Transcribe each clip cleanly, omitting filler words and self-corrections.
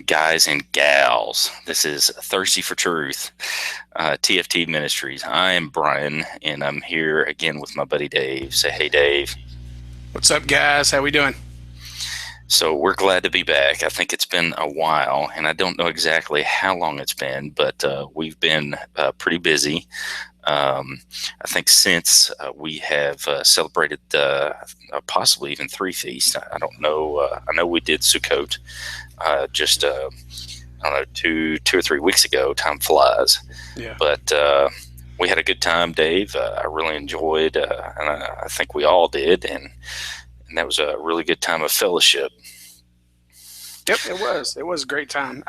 guys and gals. This is Thirsty for Truth, TFT Ministries. I am Brian, and I'm here again with my buddy Dave. Say hey, Dave. What's up, guys? How we doing? So we're glad to be back. I think it's been a while, and I don't know exactly how long it's been, but we've been pretty busy. I think since we have celebrated possibly even 3 feasts. I don't know. I know we did Sukkot just I don't know, 2 or 3 weeks ago. Time flies. Yeah. But we had a good time, Dave. I really enjoyed, and I think we all did, and that was a really good time of fellowship. Yep, it was. It was a great time.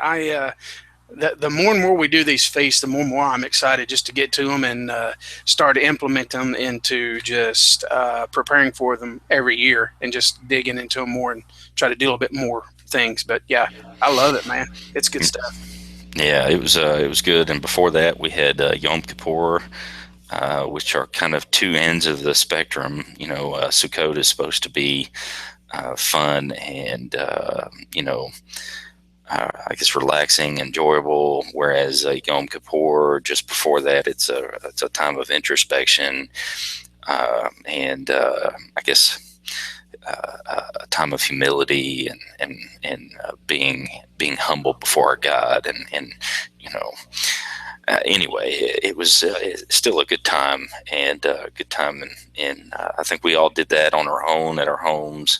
The more and more we do these feasts, the more and more I'm excited just to get to them and start to implement them into just preparing for them every year and just digging into them more and try to do a little bit more things. But yeah, I love it, man. It's good stuff. Yeah, it was good. And before that, we had Yom Kippur, which are kind of two ends of the spectrum. Sukkot is supposed to be fun and I guess relaxing, enjoyable. Whereas Yom Kippur, just before that, it's a time of introspection and I guess a time of humility and being humble before our God and anyway, it was still a good time and a good time and I think we all did that on our own at our homes.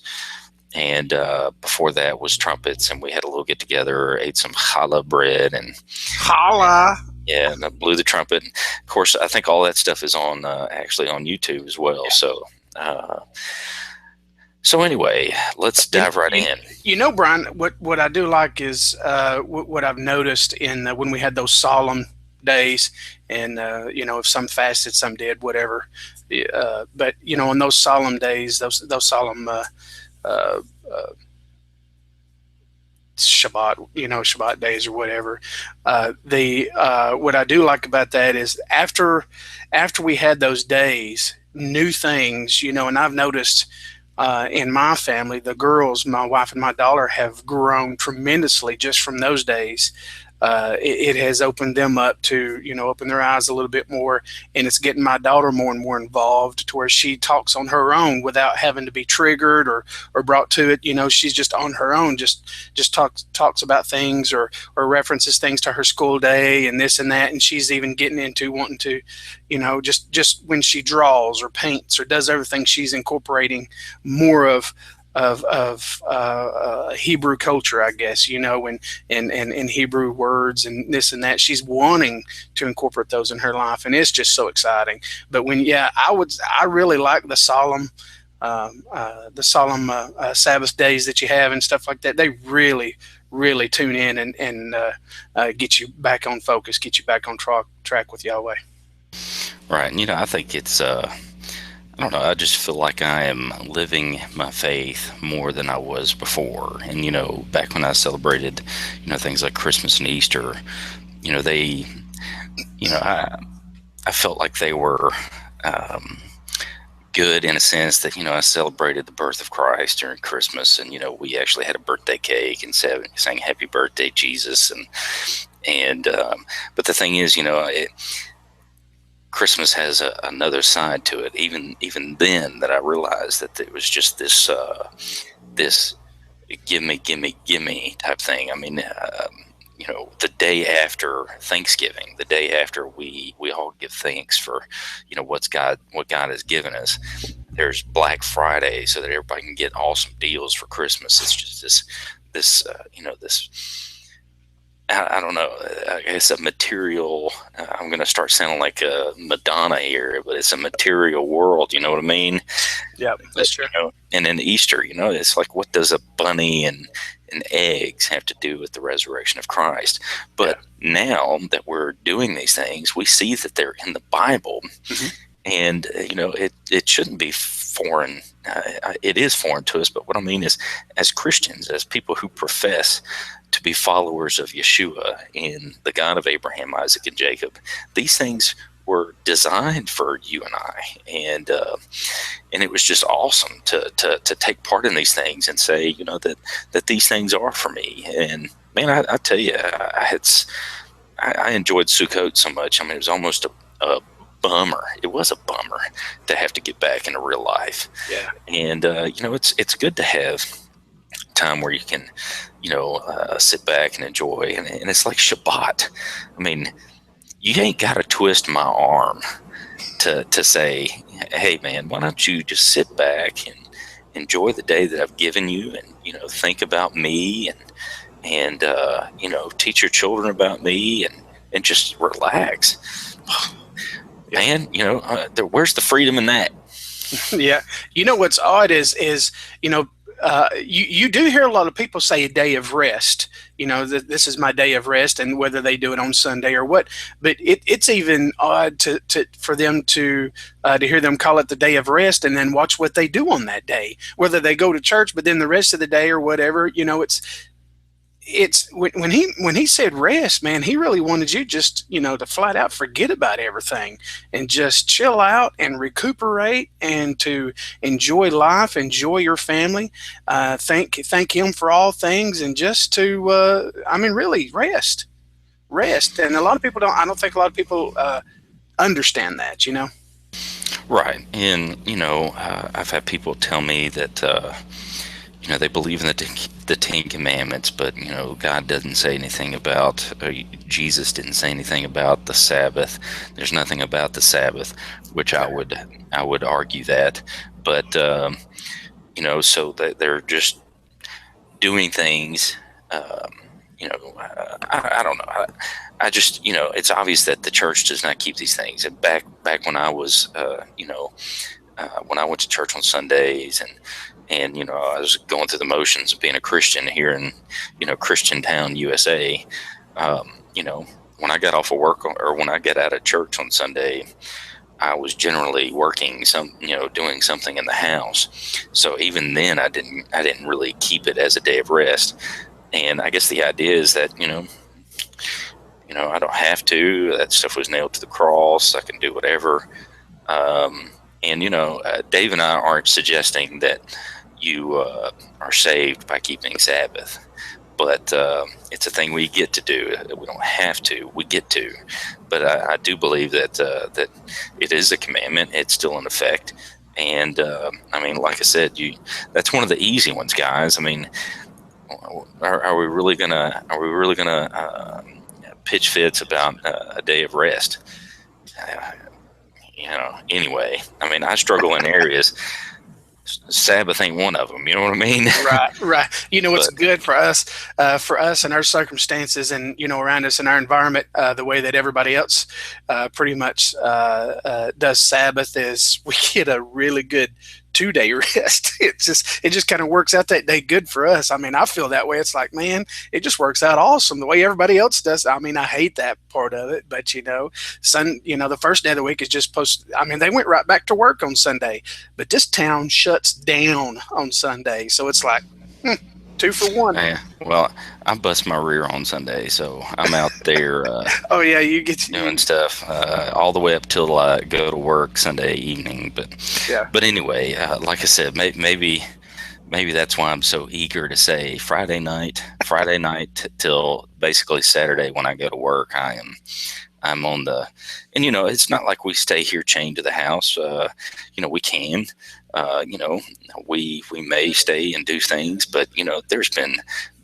And before that was trumpets, and we had a little get together, ate some challah bread, and Holla! yeah, and I blew the trumpet. Of course, I think all that stuff is on actually on YouTube as well. So anyway, let's dive right in. Brian, what I do like is what I've noticed in when we had those solemn days, and if some fasted, some did, whatever. But on those solemn days, those solemn Shabbat days or whatever. What I do like about that is after we had those days, new things, and I've noticed in my family, the girls, my wife and my daughter, have grown tremendously just from those days. It has opened them up to, open their eyes a little bit more, and it's getting my daughter more and more involved to where she talks on her own without having to be triggered or brought to it. She's just on her own, just talks about things or references things to her school day and this and that, and she's even getting into wanting to, just when she draws or paints or does everything, she's incorporating more of Hebrew culture, I guess, and Hebrew words and this and that. She's wanting to incorporate those in her life, and it's just so exciting. But I really like the solemn Sabbath days that you have and stuff like that. They really, really tune in and get you back on focus, get you back on track with Yahweh. Right. And, I think it's I don't know. I just feel like I am living my faith more than I was before. And, back when I celebrated, things like Christmas and Easter, they, I felt like they were good in a sense that, I celebrated the birth of Christ during Christmas. And, we actually had a birthday cake and sang happy birthday, Jesus. But the thing is, Christmas has another side to it. Even then, that I realized that it was just this gimme type thing. I mean, the day after Thanksgiving, the day after we all give thanks for what God has given us. There's Black Friday, so that everybody can get awesome deals for Christmas. It's just this. I don't know. I guess a material. I'm going to start sounding like a Madonna here, but it's a material world. You know what I mean? Yeah, that's true. And then Easter, it's like, what does a bunny and eggs have to do with the resurrection of Christ? But now that we're doing these things, we see that they're in the Bible, and it shouldn't be foreign. It is foreign to us, but what I mean is, as Christians, as people who profess to be followers of Yeshua and the God of Abraham, Isaac, and Jacob, these things were designed for you and I, and it was just awesome to take part in these things and say, that these things are for me, and man, I tell you, I enjoyed Sukkot so much. I mean, it was almost a bummer. It was a bummer to have to get back into real life. Yeah. And it's good to have time where you can, sit back and enjoy. And it's like Shabbat. I mean, you ain't got to twist my arm to say, hey, man, why don't you just sit back and enjoy the day that I've given you, and think about me, and teach your children about me, and just relax. Yeah. Man, where's the freedom in that? Yeah. What's odd is you do hear a lot of people say a day of rest. This is my day of rest, and whether they do it on Sunday or what. But it's even odd for them to hear them call it the day of rest, and then watch what they do on that day. Whether they go to church, but then the rest of the day or whatever. It's when he said rest, man, he really wanted you just to flat out forget about everything and just chill out and recuperate and to enjoy life, enjoy your family, thank him for all things, and just to really rest. And a lot of people don't. I don't think a lot of people understand that. Right. And I've had people tell me that they believe in the Ten Commandments, but God doesn't say anything about, Jesus didn't say anything about the Sabbath. There's nothing about the Sabbath, which I would argue that. But so that they're just doing things. I don't know. I just it's obvious that the church does not keep these things. And back when I was when I went to church on Sundays, and I was going through the motions of being a Christian here in Christian Town, USA. When I got off of work, or when I got out of church on Sunday, I was generally working doing something in the house. So even then, I didn't really keep it as a day of rest. And I guess the idea is that I don't have to. That stuff was nailed to the cross. I can do whatever. And Dave and I aren't suggesting that you are saved by keeping Sabbath, but it's a thing we get to do. We don't have to. We get to. But I do believe that that it is a commandment. It's still in effect. And like I said, that's one of the easy ones, guys. I mean, are we really gonna pitch fits about a day of rest? Anyway, I mean, I struggle in areas. Sabbath ain't one of them. You know what I mean? Right. What's good for us and our circumstances, and around us in our environment, the way that everybody else pretty much does Sabbath, is we get a really good 2-day rest. It just kind of works out that day good for us. I mean, I feel that way. It's like, man, it just works out awesome the way everybody else does. I mean, I hate that part of it, but the first day of the week is just they went right back to work on Sunday, but this town shuts down on Sunday. So it's like, 2 for 1. Yeah, well, I bust my rear on Sunday, so I'm out there oh yeah, you get doing stuff all the way up till I go to work Sunday evening. But anyway, like I said, maybe that's why I'm so eager to say Friday night till basically Saturday when I go to work. I'm on the, and it's not like we stay here chained to the house. We can. We may stay and do things, but there's been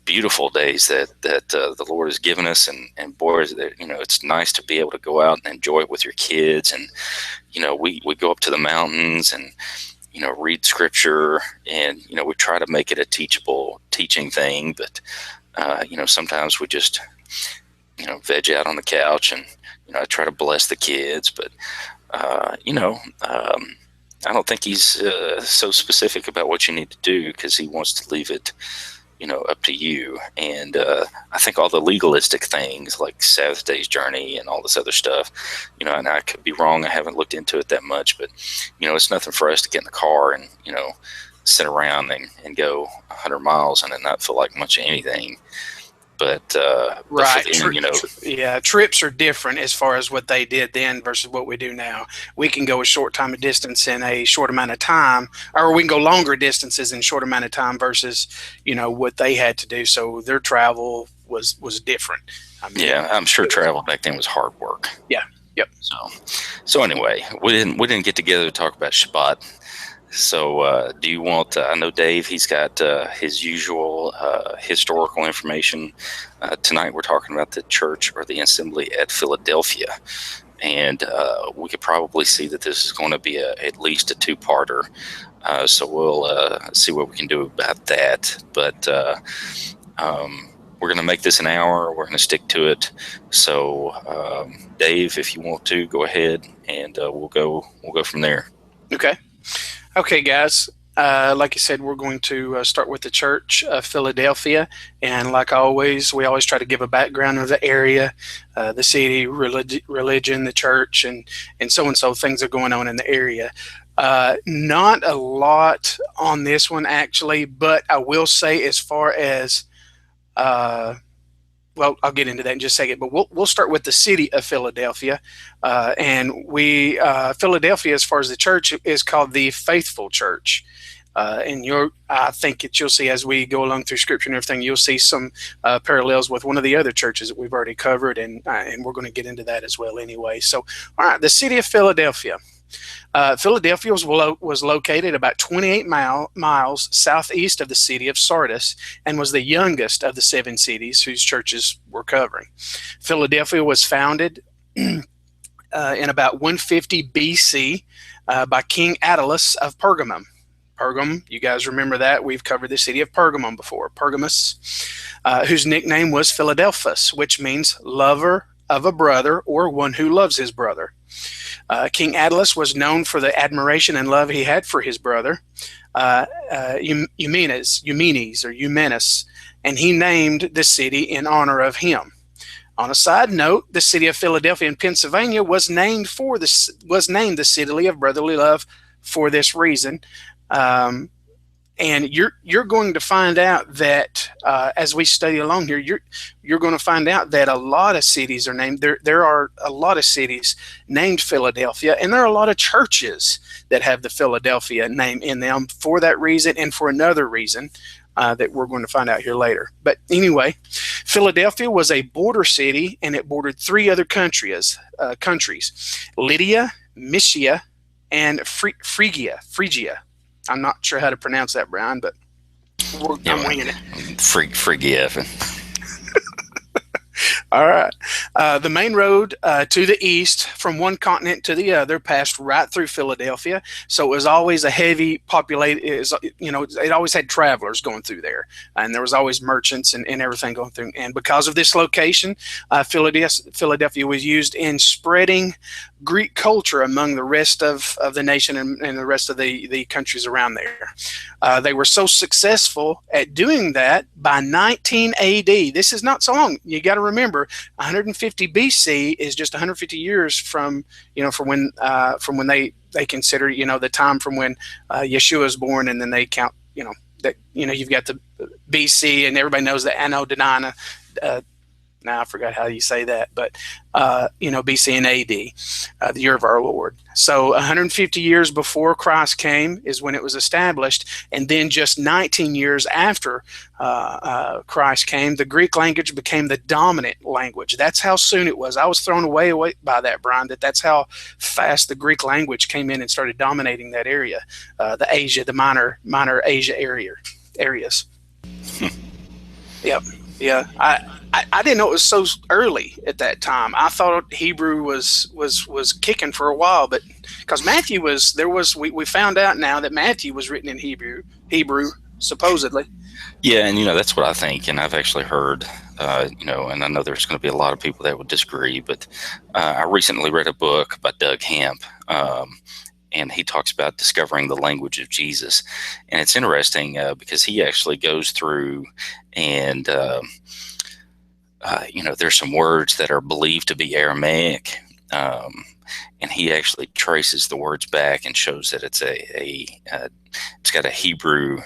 beautiful days that the Lord has given us, and boy, it's nice to be able to go out and enjoy it with your kids, and we go up to the mountains and read scripture, and we try to make it a teaching thing, but sometimes we just veg out on the couch, and I try to bless the kids, but I don't think he's so specific about what you need to do, because he wants to leave it, up to you. And I think all the legalistic things like Sabbath Day's Journey and all this other stuff, and I could be wrong. I haven't looked into it that much, but it's nothing for us to get in the car and sit around and go 100 miles and then not feel like much of anything. but for Right. them, Yeah, trips are different as far as what they did then versus what we do now. We can go a short time of distance in a short amount of time, or we can go longer distances in a short amount of time versus, what they had to do. So their travel was different. I mean, yeah, I'm sure it was, travel back then was hard work. yeah, yep. So anyway, we didn't get together to talk about Shabbat. So, do you want? I know Dave. He's got his usual historical information. Tonight, we're talking about the church or the assembly at Philadelphia, and we could probably see that this is going to be at least a two-parter. So we'll see what we can do about that. But we're going to make this an hour. We're going to stick to it. So, Dave, if you want to, go ahead, and we'll go from there. Okay. Okay, guys. Like you said, we're going to start with the church of Philadelphia. And like always, we always try to give a background of the area, the city, religion, the church, and so and so things are going on in the area. Not a lot on this one, actually, but I will say as far as well, I'll get into that in just a second, but we'll start with the city of Philadelphia, and Philadelphia, as far as the church, is called the Faithful Church, and I think you'll see as we go along through Scripture and everything, you'll see some parallels with one of the other churches that we've already covered, and we're going to get into that as well anyway. So, all right, the city of Philadelphia. Philadelphia was located about 28 miles southeast of the city of Sardis and was the youngest of the 7 cities whose churches we're covering. Philadelphia was founded in about 150 BC by King Attalus of Pergamum. Pergamum, you guys remember that? We've covered the city of Pergamum before. Pergamus, whose nickname was Philadelphus, which means lover of a brother or one who loves his brother. King Attalus was known for the admiration and love he had for his brother, Eumenes, and he named the city in honor of him. On a side note, the city of Philadelphia in Pennsylvania was named the city of brotherly love for this reason. And you're going to find out that as we study along here, you're going to find out that a lot of cities are named. There are a lot of cities named Philadelphia, and there are a lot of churches that have the Philadelphia name in them for that reason and for another reason that we're going to find out here later. But anyway, Philadelphia was a border city, and it bordered 3 other countries: Lydia, Mysia, and Phrygia. I'm not sure how to pronounce that, Brian, but I'm winging it. Phrygia. All right. The main road to the east from one continent to the other passed right through Philadelphia. So it was always a heavy populated, it always had travelers going through there. And there was always merchants and everything going through. And because of this location, Philadelphia was used in spreading Greek culture among the rest of the nation and the rest of the countries around there. They were so successful at doing that by 19 AD. This is not so long. You got to remember, 150 BC is just 150 years from when they consider the time from when Yeshua is born, and then they count that you've got the BC, and everybody knows the Anno Domini. Now I forgot how you say that, but BC and AD, the year of our Lord. So 150 years before Christ came is when it was established, and then just 19 years after Christ came, the Greek language became the dominant language. That's how soon it was. I was thrown away by that, Brian. That's how fast the Greek language came in and started dominating that area, the minor Asia areas. Yep. Yeah, I didn't know it was so early at that time. I thought Hebrew was kicking for a while, but because we found out now that Matthew was written in Hebrew supposedly. Yeah, and that's what I think, and I've actually heard, and I know there's going to be a lot of people that would disagree, but I recently read a book by Doug Hamp, and he talks about discovering the language of Jesus, and it's interesting because he actually goes through and there's some words that are believed to be Aramaic, and he actually traces the words back and shows that it's it's got a Hebrew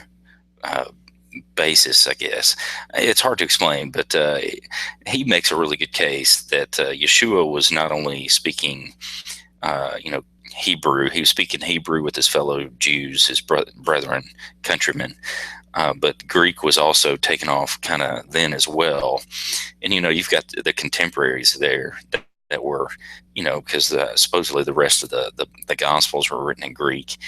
basis, I guess. It's hard to explain, but he makes a really good case that Yeshua was not only speaking, Hebrew. He was speaking Hebrew with his fellow Jews, his brethren, countrymen. But Greek was also taken off kind of then as well. And, you've got the contemporaries there that were, because supposedly the rest of the Gospels were written in Greek.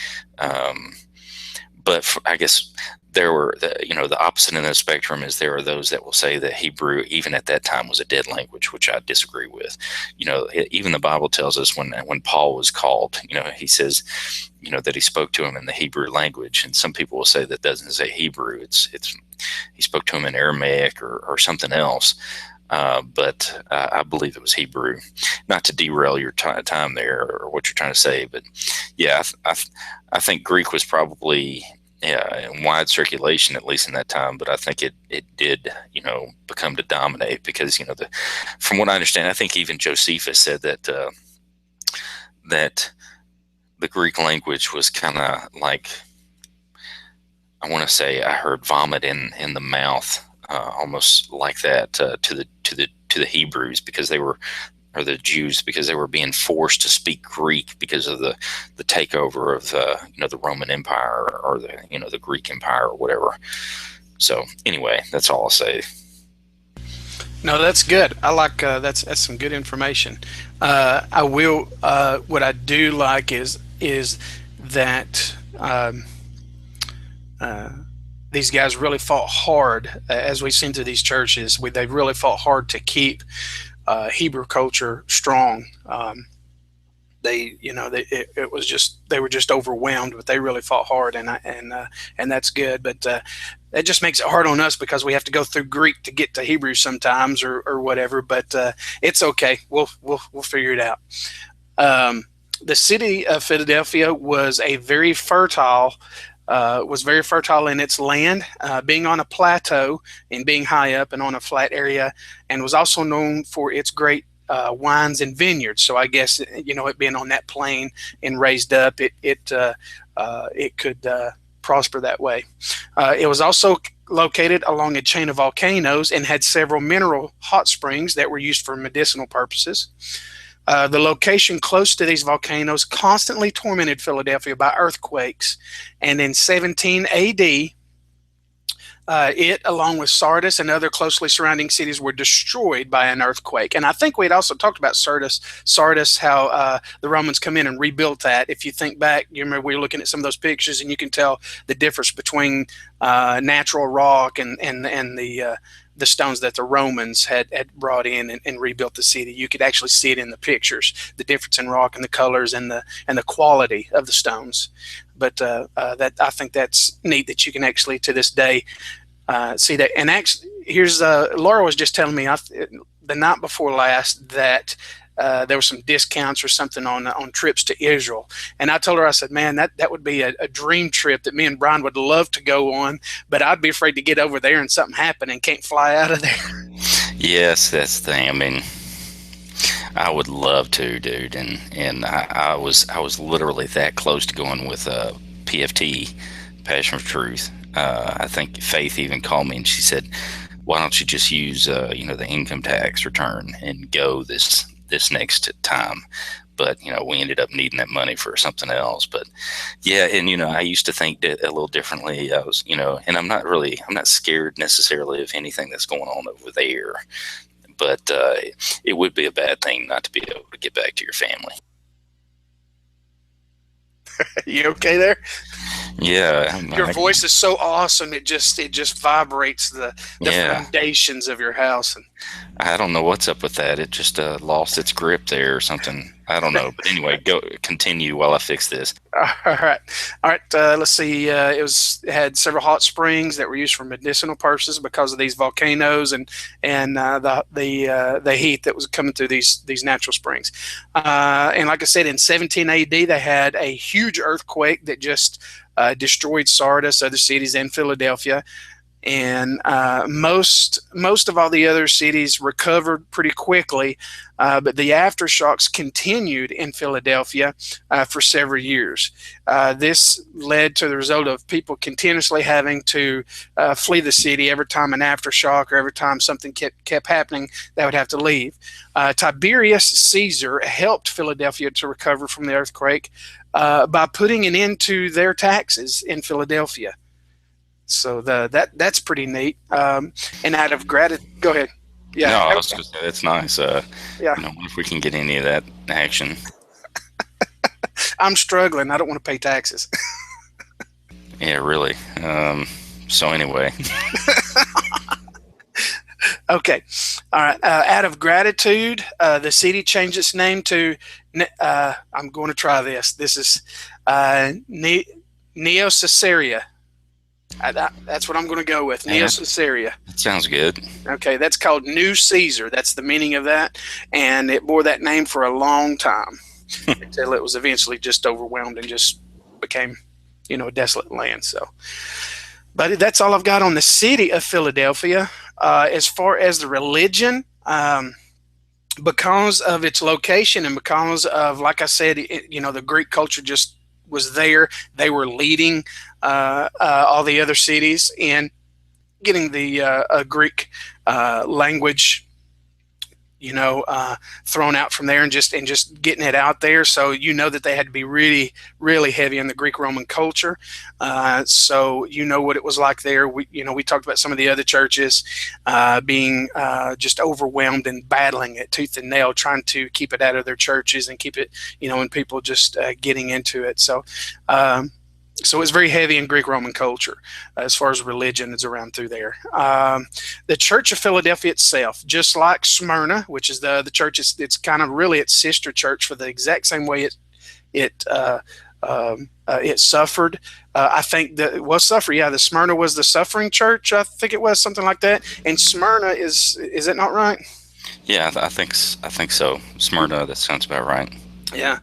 But I guess there were, the opposite end of the spectrum is there are those that will say that Hebrew, even at that time, was a dead language, which I disagree with. Even the Bible tells us when Paul was called, he says, that he spoke to him in the Hebrew language. And some people will say that doesn't say Hebrew. It's he spoke to him in Aramaic or something else. But I believe it was Hebrew. Not to derail your time there or what you're trying to say, but yeah, I think Greek was probably in wide circulation, at least in that time. But I think it did, become to dominate because, from what I understand, I think even Josephus said that that the Greek language was kind of like, I want to say I heard vomit in the mouth, almost like that to the Hebrews because they were, or the Jews, because they were being forced to speak Greek because of the takeover of the Roman Empire or the Greek Empire or whatever. So anyway, that's all I'll say. No, that's good. I like that's some good information. I will. What I do like is that these guys really fought hard, as we've seen through these churches. They really fought hard to keep Hebrew culture strong. It was just, they were just overwhelmed, but they really fought hard, and that's good. But that just makes it hard on us because we have to go through Greek to get to Hebrew sometimes, or whatever. But it's okay. We'll figure it out. The city of Philadelphia was very fertile in its land, being on a plateau and being high up and on a flat area, and was also known for its great wines and vineyards. So I guess, it being on that plain and raised up, it could prosper that way. It was also located along a chain of volcanoes and had several mineral hot springs that were used for medicinal purposes. The location close to these volcanoes constantly tormented Philadelphia by earthquakes, and in 17 AD, it, along with Sardis and other closely surrounding cities, were destroyed by an earthquake. And I think we had also talked about Sardis, how the Romans come in and rebuilt that. If you think back, you remember we were looking at some of those pictures, and you can tell the difference between natural rock and the stones that the Romans had brought in and rebuilt the city. You could actually see it in the pictures, the difference in rock and the colors and the quality of the stones. But that, I think that's neat that you can actually, to this day, see that. And actually, here's Laura was just telling me the night before last that there were some discounts or something on trips to Israel. And I told her, I said, man, that would be a dream trip that me and Brian would love to go on, but I'd be afraid to get over there and something happen and can't fly out of there. Yes, that's the thing. I mean, I would love to, dude, and I was literally that close to going with PFT, Passion for Truth. I think Faith even called me and she said, "Why don't you just use the income tax return and go this next time?" But we ended up needing that money for something else. But yeah, and I used to think a little differently. I was, and I'm not scared necessarily of anything that's going on over there. But it would be a bad thing not to be able to get back to your family. You okay there? Yeah, your voice is so awesome. It just vibrates the foundations of your house. And I don't know what's up with that. It just lost its grip there or something. I don't know. But anyway, continue while I fix this. All right. Let's see. It had several hot springs that were used for medicinal purposes because of these volcanoes and the heat that was coming through these natural springs. And like I said, in 17 AD, they had a huge earthquake that just destroyed Sardis, other cities, and Philadelphia. and most of all the other cities recovered pretty quickly, but the aftershocks continued in Philadelphia for several years. This led to the result of people continuously having to flee the city every time an aftershock or every time something kept happening. They would have to leave. Tiberius Caesar helped Philadelphia to recover from the earthquake by putting an end to their taxes in Philadelphia. So that's pretty neat. And out of gratitude, go ahead. No, Yeah, I was going to say that's nice. yeah. If we can get any of that action. I'm struggling. I don't want to pay taxes. Yeah, really. So anyway. Okay. All right. Out of gratitude, the city changed its name to. I'm going to try this. This is Neo Caesarea. That's what I'm going to go with. Neo Caesarea. That sounds good. Okay, that's called New Caesar. That's the meaning of that, and it bore that name for a long time until it was eventually just overwhelmed and just became, a desolate land. So, but that's all I've got on the city of Philadelphia. As far as the religion, because of its location and because of, like I said, the Greek culture just was there. They were leading all the other cities in getting the Greek language, thrown out from there and just getting it out there. So that they had to be really, really heavy in the Greek Roman culture. So what it was like there. We talked about some of the other churches being just overwhelmed and battling it tooth and nail, trying to keep it out of their churches and keep it, and people just getting into it. So it's very heavy in Greek Roman culture as far as religion is around through there. The Church of Philadelphia itself, just like Smyrna, which is the church, it's kind of really its sister church for the exact same way it suffered. I think that it was suffer. Yeah, the Smyrna was the suffering church. I think it was something like that. And Smyrna is it not right? Yeah, I think so. Smyrna, that sounds about right. Yeah.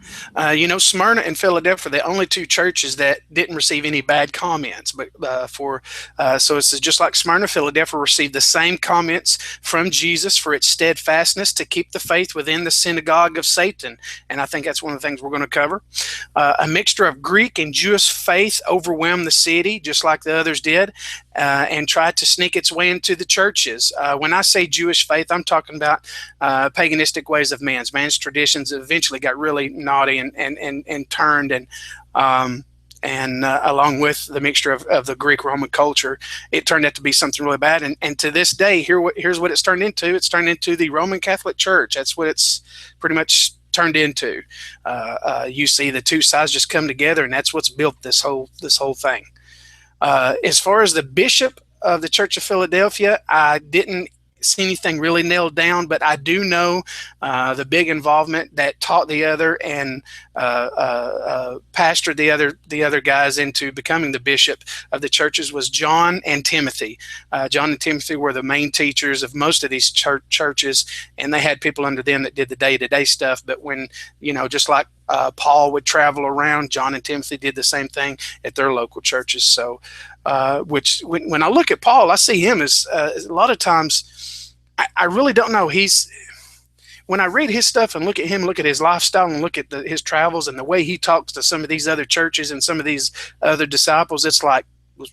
Smyrna and Philadelphia are the only two churches that didn't receive any bad comments. But so it's just like Smyrna, Philadelphia received the same comments from Jesus for its steadfastness to keep the faith within the synagogue of Satan. And I think that's one of the things we're going to cover. A mixture of Greek and Jewish faith overwhelmed the city, just like the others did, and tried to sneak its way into the churches. When I say Jewish faith, I'm talking about paganistic ways of man's traditions eventually got really naughty and turned, and along with the mixture of the Greek Roman culture, it turned out to be something really bad. And to this day, here's what it's turned into. It's turned into the Roman Catholic Church. That's what it's pretty much turned into. You see the two sides just come together, and that's what's built this whole thing. As far as the bishop of the Church of Philadelphia, I didn't see anything really nailed down, but I do know the big involvement that taught the other and pastored the other guys into becoming the bishop of the churches was John and Timothy. John and Timothy were the main teachers of most of these churches, and they had people under them that did the day-to-day stuff. But when, just like Paul would travel around, John and Timothy did the same thing at their local churches. So, which when I look at Paul, I see him as a lot of times, I really don't know. When I read his stuff and look at him, look at his lifestyle and look at his travels and the way he talks to some of these other churches and some of these other disciples, it's like,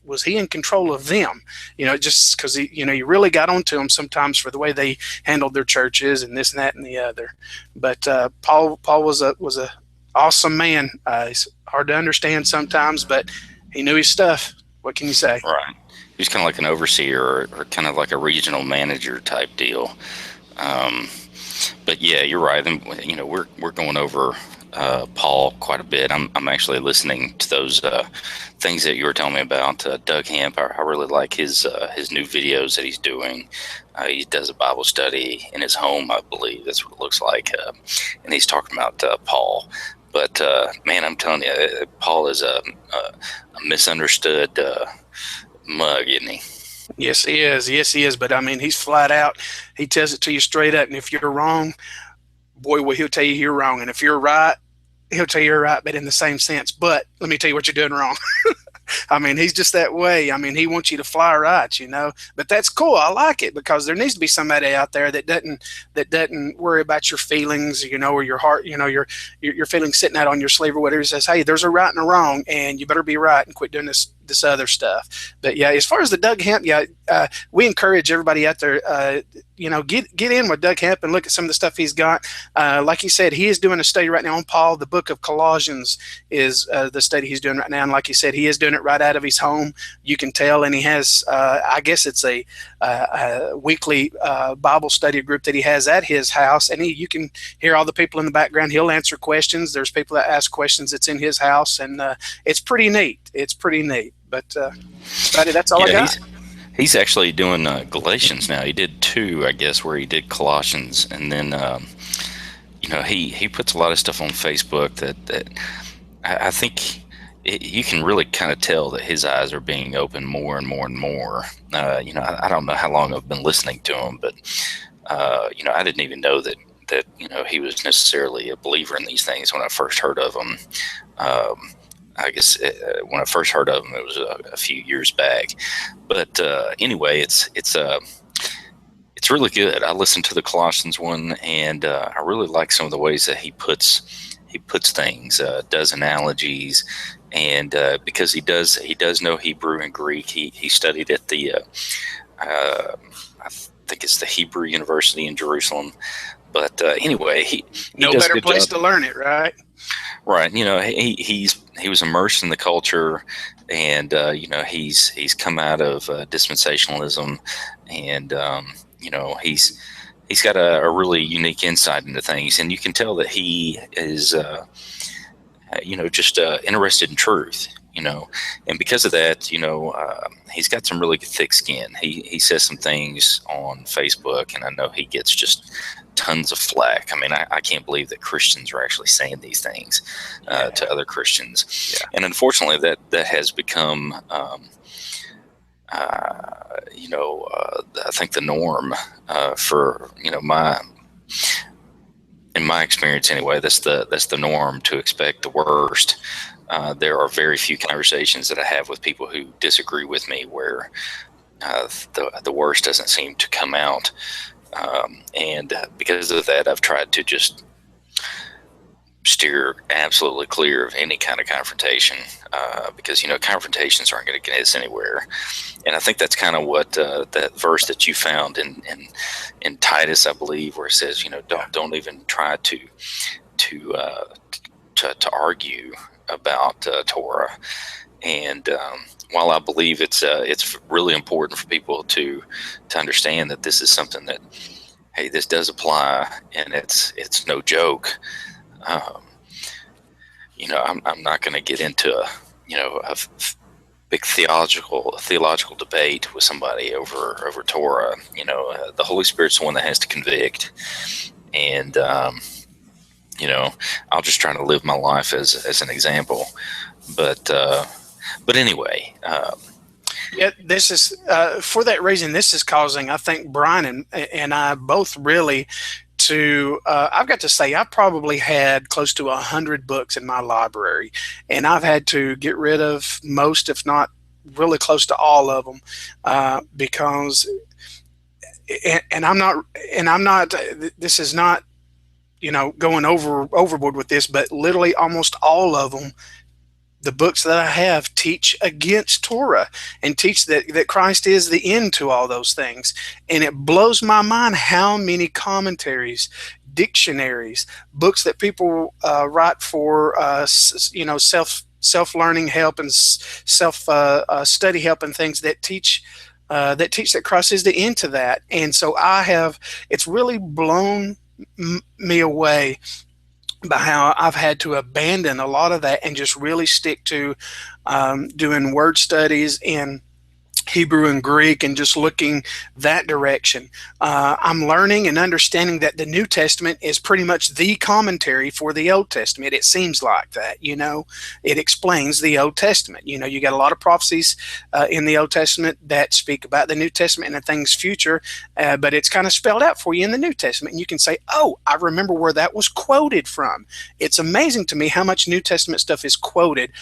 was he in control of them? Just because you really got onto them sometimes for the way they handled their churches and this and that and the other. But Paul was a awesome man. He's hard to understand sometimes, but he knew his stuff. What can you say? Right. He's kind of like an overseer or kind of like a regional manager type deal. But yeah, you're right. And we're going over Paul quite a bit. I'm actually listening to those things that you were telling me about. Doug Hamp, I really like his new videos that he's doing. He does a Bible study in his home, I believe. That's what it looks like. And he's talking about Paul. But man, I'm telling you, Paul is a misunderstood mug, isn't he? Yes, he is. Yes, he is. But I mean, he's flat out. He tells it to you straight up. And if you're wrong, boy, well, he'll tell you you're wrong. And if you're right, he'll tell you you're right, but in the same sense. But let me tell you what you're doing wrong. I mean, he's just that way. I mean, he wants you to fly right, But that's cool. I like it because there needs to be somebody out there that doesn't worry about your feelings, or your heart, your feelings sitting out on your sleeve or whatever. He says, hey, there's a right and a wrong, and you better be right and quit doing this other stuff. But yeah, as far as the Doug Hemp, yeah, we encourage everybody out there, get in with Doug Hemp and look at some of the stuff he's got. Like he said, he is doing a study right now on Paul. The book of Colossians is the study he's doing right now, and like he said, he is doing it right out of his home. You can tell, and he has, I guess it's a weekly Bible study group that he has at his house, and you can hear all the people in the background. He'll answer questions. There's people that ask questions that's in his house, and it's pretty neat. It's pretty neat. But buddy, that's all I got. He's actually doing Galatians now. He did two, I guess, where he did Colossians, and then he puts a lot of stuff on Facebook that I think you can really kind of tell that his eyes are being opened more and more and more. I don't know how long I've been listening to him, but I didn't even know that he was necessarily a believer in these things when I first heard of him. I guess when I first heard of him, it was a few years back. But anyway, it's really good. I listened to the Colossians one, and I really like some of the ways that he puts things, does analogies, and because he does know Hebrew and Greek. He studied at the I think it's the Hebrew University in Jerusalem. But anyway, he no does better a good place job. to learn it, right? Right. He was immersed in the culture, and he's come out of dispensationalism, and he's got a really unique insight into things, and you can tell that he is just interested in truth. And because of that, he's got some really thick skin. He says some things on Facebook, and I know he gets just tons of flack. I mean, I can't believe that Christians are actually saying these things to other Christians. Yeah. And unfortunately, that has become, I think the norm for in my experience anyway. That's the norm, to expect the worst. There are very few conversations that I have with people who disagree with me where the worst doesn't seem to come out. And because of that, I've tried to just steer absolutely clear of any kind of confrontation, because confrontations aren't going to get us anywhere. And I think that's kind of what that verse that you found in Titus, I believe, where it says, don't even try to argue about Torah. And while I believe it's really important for people to understand that this is something that, hey, this does apply, and it's no joke. I'm not going to get into a big theological debate with somebody over Torah. The Holy Spirit's the one that has to convict, and I'll just try to live my life as an example. But anyway. Yeah, this is for that reason. This is causing, I think, Brian and I both really to. I've got to say, I probably had close to 100 books in my library, and I've had to get rid of most, if not really close to all of them, because. And I'm not. This is not, going overboard with this, but literally almost all of them. The books that I have teach against Torah and teach that Christ is the end to all those things. And it blows my mind how many commentaries, dictionaries, books that people write for, self-learning help and self-study help and things that teach that Christ is the end to that. And so it's really blown me away by how I've had to abandon a lot of that and just really stick to doing word studies and Hebrew and Greek, and just looking that direction. I'm learning and understanding that the New Testament is pretty much the commentary for the Old Testament. It seems like that, it explains the Old Testament. You got a lot of prophecies in the Old Testament that speak about the New Testament and the things future, but it's kind of spelled out for you in the New Testament. And you can say, oh, I remember where that was quoted from. It's amazing to me how much New Testament stuff is quoted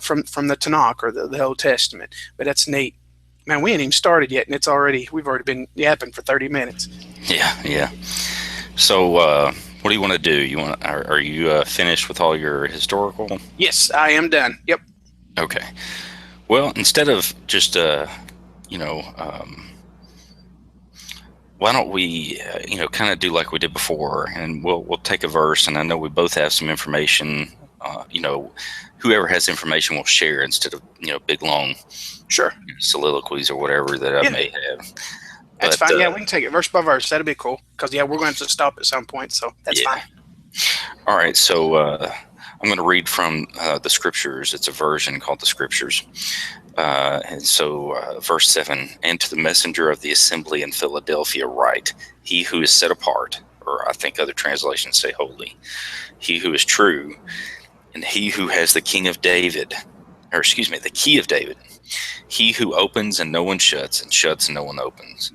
from the Tanakh or the Old Testament, but that's neat. Man, we ain't even started yet, and we've already been yapping for 30 minutes. Yeah, yeah. So, what do you want to do? Are you finished with all your historical? Yes, I am done. Yep. Okay. Well, instead of just, you know, why don't we, kind of do like we did before, and we'll take a verse, and I know we both have some information. Whoever has information will share instead of big long Sure. soliloquies or whatever that I may have. That's fine. Yeah, we can take it verse by verse. That'd be cool. Because, we're going to have to stop at some point, so that's fine. All right, so I'm going to read from the Scriptures. It's a version called the Scriptures. And so verse 7, and to the messenger of the assembly in Philadelphia write, he who is set apart, or I think other translations say holy, he who is true, and he who has the key of David, he who opens and no one shuts, and shuts and no one opens,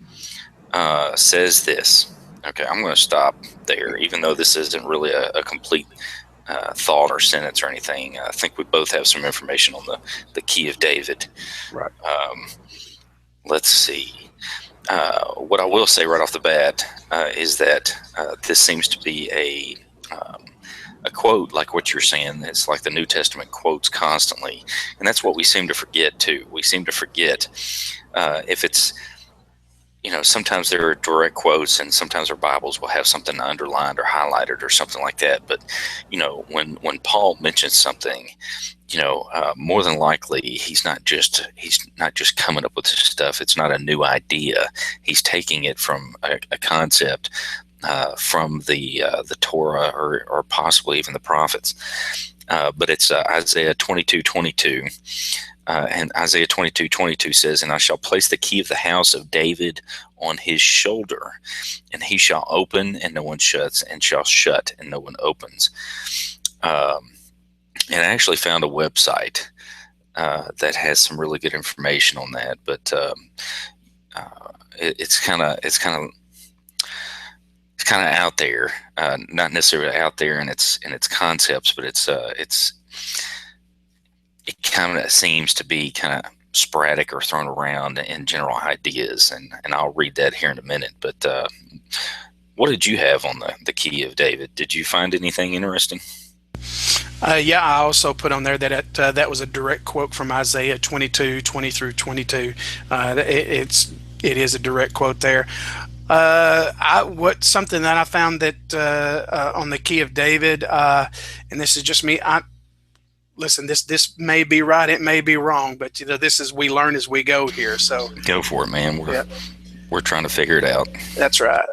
says this. Okay, I'm going to stop there, even though this isn't really a complete thought or sentence or anything. I think we both have some information on the key of David. Right. Let's see. What I will say right off the bat is that this seems to be a quote like what you're saying. It's like the New Testament quotes constantly, and that's what we seem to forget too. We seem to forget if it's, sometimes there are direct quotes, and sometimes our Bibles will have something underlined or highlighted or something like that. But when Paul mentions something, more than likely he's not just coming up with this stuff. It's not a new idea. He's taking it from a concept from the Torah or possibly even the prophets. But it's Isaiah 22:22. And Isaiah 22:22 says, and I shall place the key of the house of David on his shoulder, and he shall open and no one shuts, and shall shut and no one opens. And I actually found a website that has some really good information on that, but it's kind of out there, not necessarily out there in its concepts, but it kind of seems to be kind of sporadic or thrown around in general ideas, and I'll read that here in a minute. But what did you have on the key of David? Did you find anything interesting? Yeah, I also put on there that that was a direct quote from Isaiah 22:20 through 22. It is a direct quote there. Something that I found that on the key of David, and this is just me. Listen, this may be right, it may be wrong, but we learn as we go here. So go for it, man. We're trying to figure it out. That's right.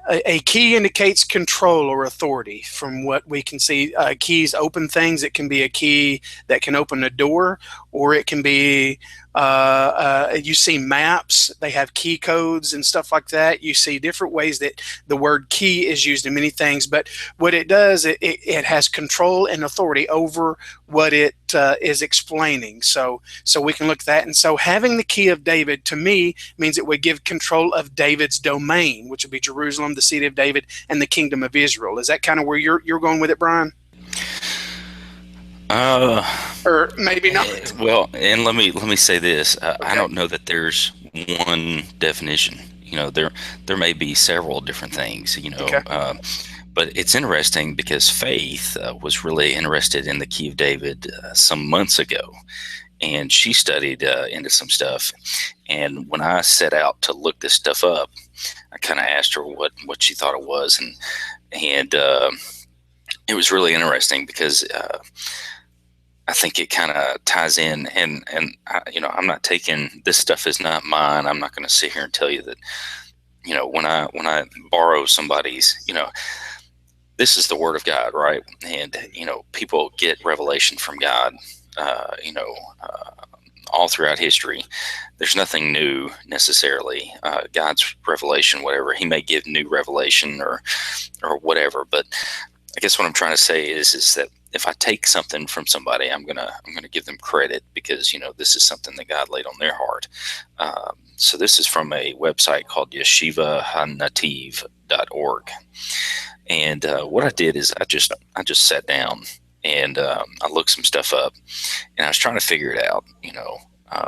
A key indicates control or authority. From what we can see, keys open things. It can be a key that can open a door, or it can be, you see maps, they have key codes and stuff like that. You see different ways that the word key is used in many things, but what it does, it has control and authority over what it is explaining. So we can look at that. And so having the key of David, to me, means it would give control of David's domain, which would be Jerusalem, the seat of David, and the kingdom of Israel. Is that kind of where you're going with it, Brian? Or maybe not. Well, and let me say this. Okay. I don't know that there's one definition. There may be several different things. Okay. But it's interesting because Faith was really interested in the key of David some months ago, and she studied into some stuff. And when I set out to look this stuff up, I kind of asked her what she thought it was, and it was really interesting because I think it kind of ties in, and I'm not taking this stuff is not mine. I'm not going to sit here and tell you that when I borrow somebody's, this is the word of God, right? And people get revelation from God, all throughout history. There's nothing new necessarily. God's revelation, whatever, he may give new revelation or whatever. But I guess what I'm trying to say is that if I take something from somebody, I'm gonna give them credit because this is something that God laid on their heart. So this is from a website called yeshivahanativ.org, and what I did is I just sat down and I looked some stuff up, and I was trying to figure it out.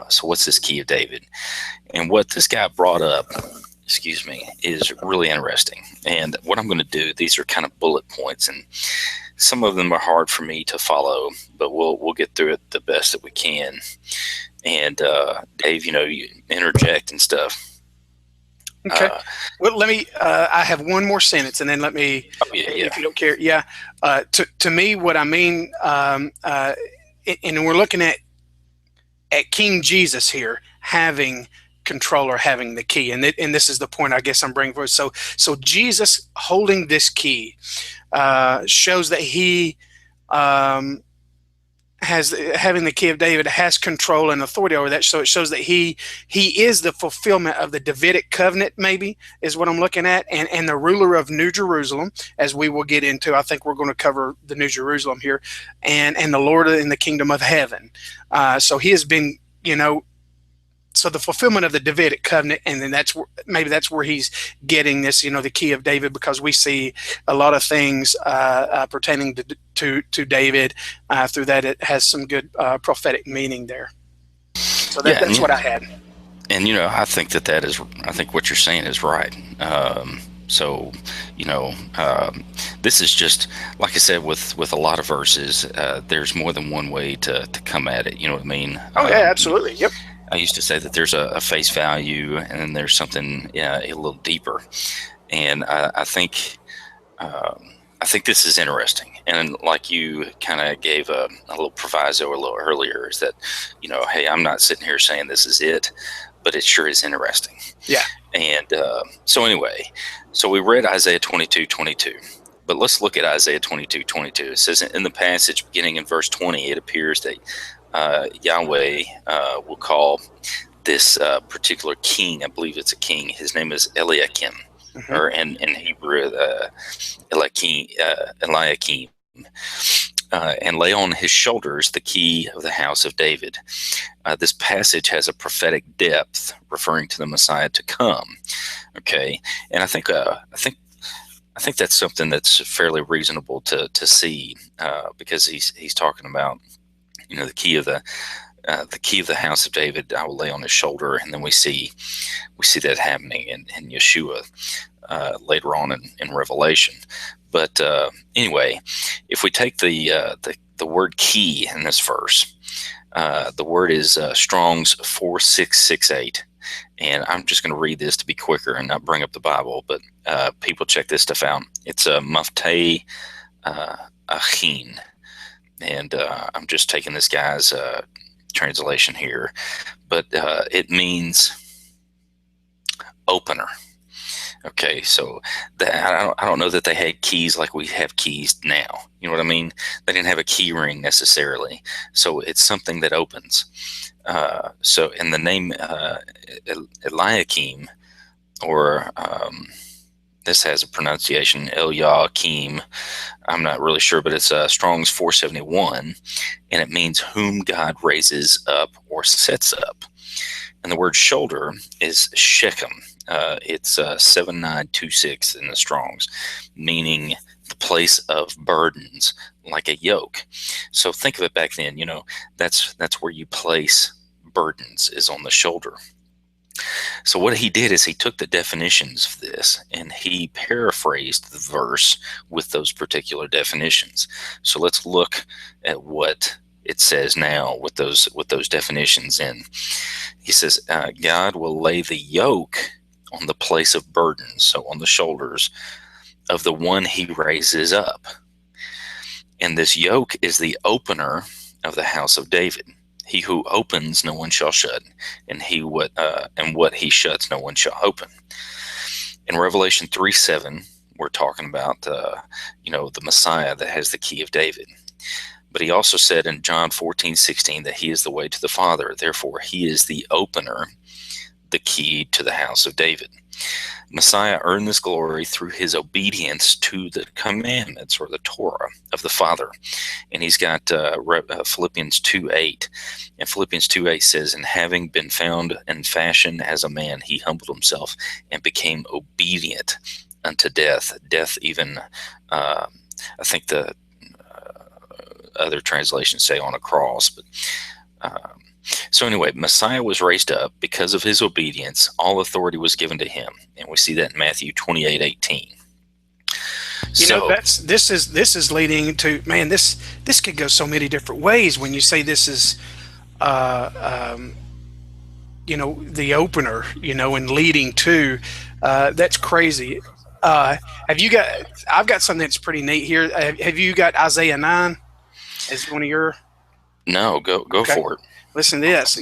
So what's this key of David? And what this guy brought up, excuse me, is really interesting. And what I'm going to do, these are kind of bullet points, and some of them are hard for me to follow, but we'll get through it the best that we can. And Dave, you interject and stuff. Okay. Well, let me. I have one more sentence, and then let me, if you don't care. Yeah. To me, what I mean, and we're looking at King Jesus here having control or having the key, and this is the point I guess I'm bringing forward. So Jesus holding this key shows that he having the key of David has control and authority over that. So it shows that he is the fulfillment of the Davidic covenant, maybe is what I'm looking at, and the ruler of New Jerusalem, as we will get into. I think we're going to cover the New Jerusalem here, and the Lord in the kingdom of heaven. So he has been, so the fulfillment of the Davidic covenant, and then that's where he's getting this, the key of David, because we see a lot of things pertaining to David through that. It has some good prophetic meaning there. So that's what I had. And I think I think what you're saying is right. So this is just like I said with a lot of verses. There's more than one way to come at it. You know what I mean? Oh yeah, absolutely. Yep. I used to say that there's a face value, and then there's something a little deeper. And I think this is interesting. And like you kind of gave a little proviso a little earlier, is that hey, I'm not sitting here saying this is it, but it sure is interesting. Yeah. And so anyway, so we read Isaiah 22:22. But let's look at Isaiah 22:22. It says in the passage beginning in verse 20, it appears that Yahweh will call this particular king, I believe it's a king, his name is Eliakim, or in Hebrew, Eliakim, and lay on his shoulders the key of the house of David. This passage has a prophetic depth referring to the Messiah to come. Okay, and I think that's something that's fairly reasonable to see, because he's talking about the key of the house of David I will lay on his shoulder, and then we see that happening in Yeshua later on in Revelation. But anyway, if we take the word key in this verse, the word is Strong's 4668, and I'm just going to read this to be quicker and not bring up the Bible, but people check this stuff out. It's a Maftei Achin. And I'm just taking this guy's translation here, but it means opener. Okay, so I don't know that they had keys like we have keys now. You know what I mean? They didn't have a key ring necessarily. So it's something that opens. So in the name Eliakim, or this has a pronunciation, Eliakim. I'm not really sure, but it's Strong's 471, and it means whom God raises up or sets up. And the word shoulder is Shechem. It's 7926 in the Strong's, meaning the place of burdens, like a yoke. So think of it back then. That's where you place burdens, is on the shoulder. So what he did is he took the definitions of this and he paraphrased the verse with those particular definitions. So let's look at what it says now with those definitions in. He says, God will lay the yoke on the place of burdens, so on the shoulders of the one he raises up. And this yoke is the opener of the house of David. He who opens, no one shall shut, and what he shuts, no one shall open. In Revelation 3:7, we're talking about the Messiah that has the key of David. But he also said in John 14:16 that he is the way to the Father. Therefore, he is the opener, the key to the house of David. Messiah earned this glory through his obedience to the commandments, or the Torah, of the Father. And he's got Philippians 2:8. And Philippians 2:8 says, "And having been found in fashion as a man, he humbled himself and became obedient unto death." Death even, I think the other translations say on a cross. But so anyway, Messiah was raised up because of his obedience. All authority was given to him, and we see that in Matthew 28:18. This is leading to, man, this could go so many different ways when you say this is the opener, and leading to, that's crazy. Have you got, I've got something that's pretty neat here. Have you got Isaiah 9 as one of your? No, go Okay. for it. Listen to this.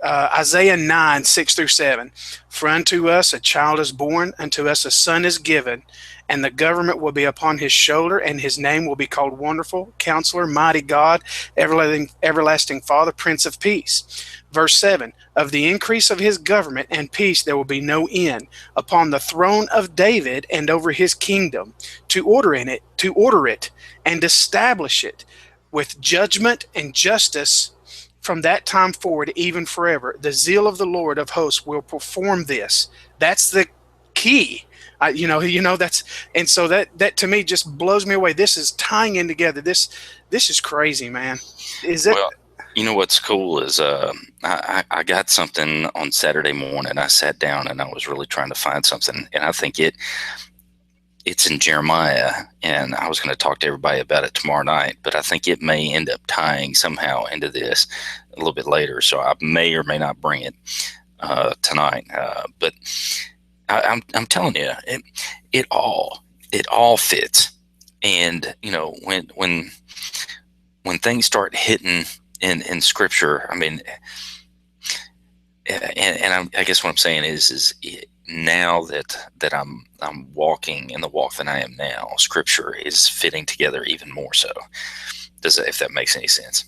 Isaiah 9, 6 through 7. For unto us a child is born, unto us a son is given, and the government will be upon his shoulder, and his name will be called Wonderful, Counselor, Mighty God, Everlasting Father, Prince of Peace. Verse 7. Of the increase of his government and peace there will be no end, upon the throne of David and over his kingdom, to order it, and establish it with judgment and justice from that time forward, even forever. The zeal of the Lord of hosts will perform this. That's the key. That's, and so that to me just blows me away. This is tying in together. This is crazy, man. Is it? Well, what's cool is I got something on Saturday morning. I sat down and I was really trying to find something, and I think it's in Jeremiah, and I was going to talk to everybody about it tomorrow night, but I think it may end up tying somehow into this a little bit later, so I may or may not bring it tonight. But I'm telling you, it all fits. And when things start hitting in Scripture, I mean, and I guess what I'm saying is now that I'm walking in the walk that I am now, Scripture is fitting together even more so. If that makes any sense?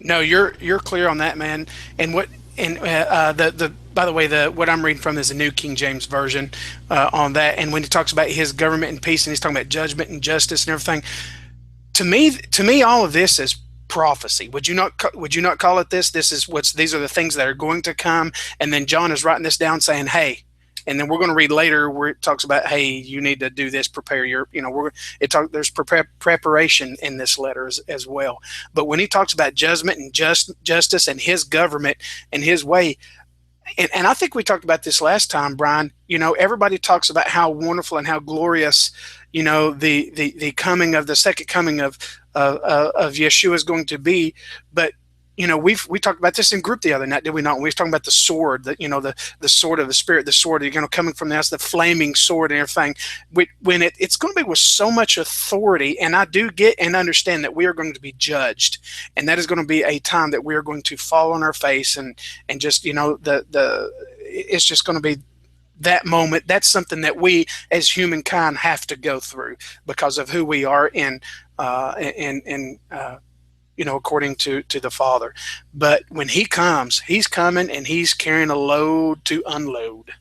No, you're clear on that, man. And what by the way, what I'm reading from is the New King James Version on that. And when he talks about his government and peace, and he's talking about judgment and justice and everything, to me, all of this is prophecy. Would you not call it this? These are the things that are going to come. And then John is writing this down, saying, "Hey," and then we're going to read later where it talks about, "Hey, you need to do this. Prepare your," there's preparation in this letter as well. But when he talks about judgment and justice and his government and his way. And I think we talked about this last time, Brian. Everybody talks about how wonderful and how glorious, the coming of the second coming of Yeshua is going to be. But we talked about this in group the other night, did we not? We were talking about the sword, the sword of the Spirit, the sword, coming from us, the flaming sword and everything. When it's going to be with so much authority, and I do get and understand that we are going to be judged, and that is going to be a time that we are going to fall on our face and just it's just going to be that moment. That's something that we as humankind have to go through because of who we are according to the Father. But when he comes, he's coming and he's carrying a load to unload.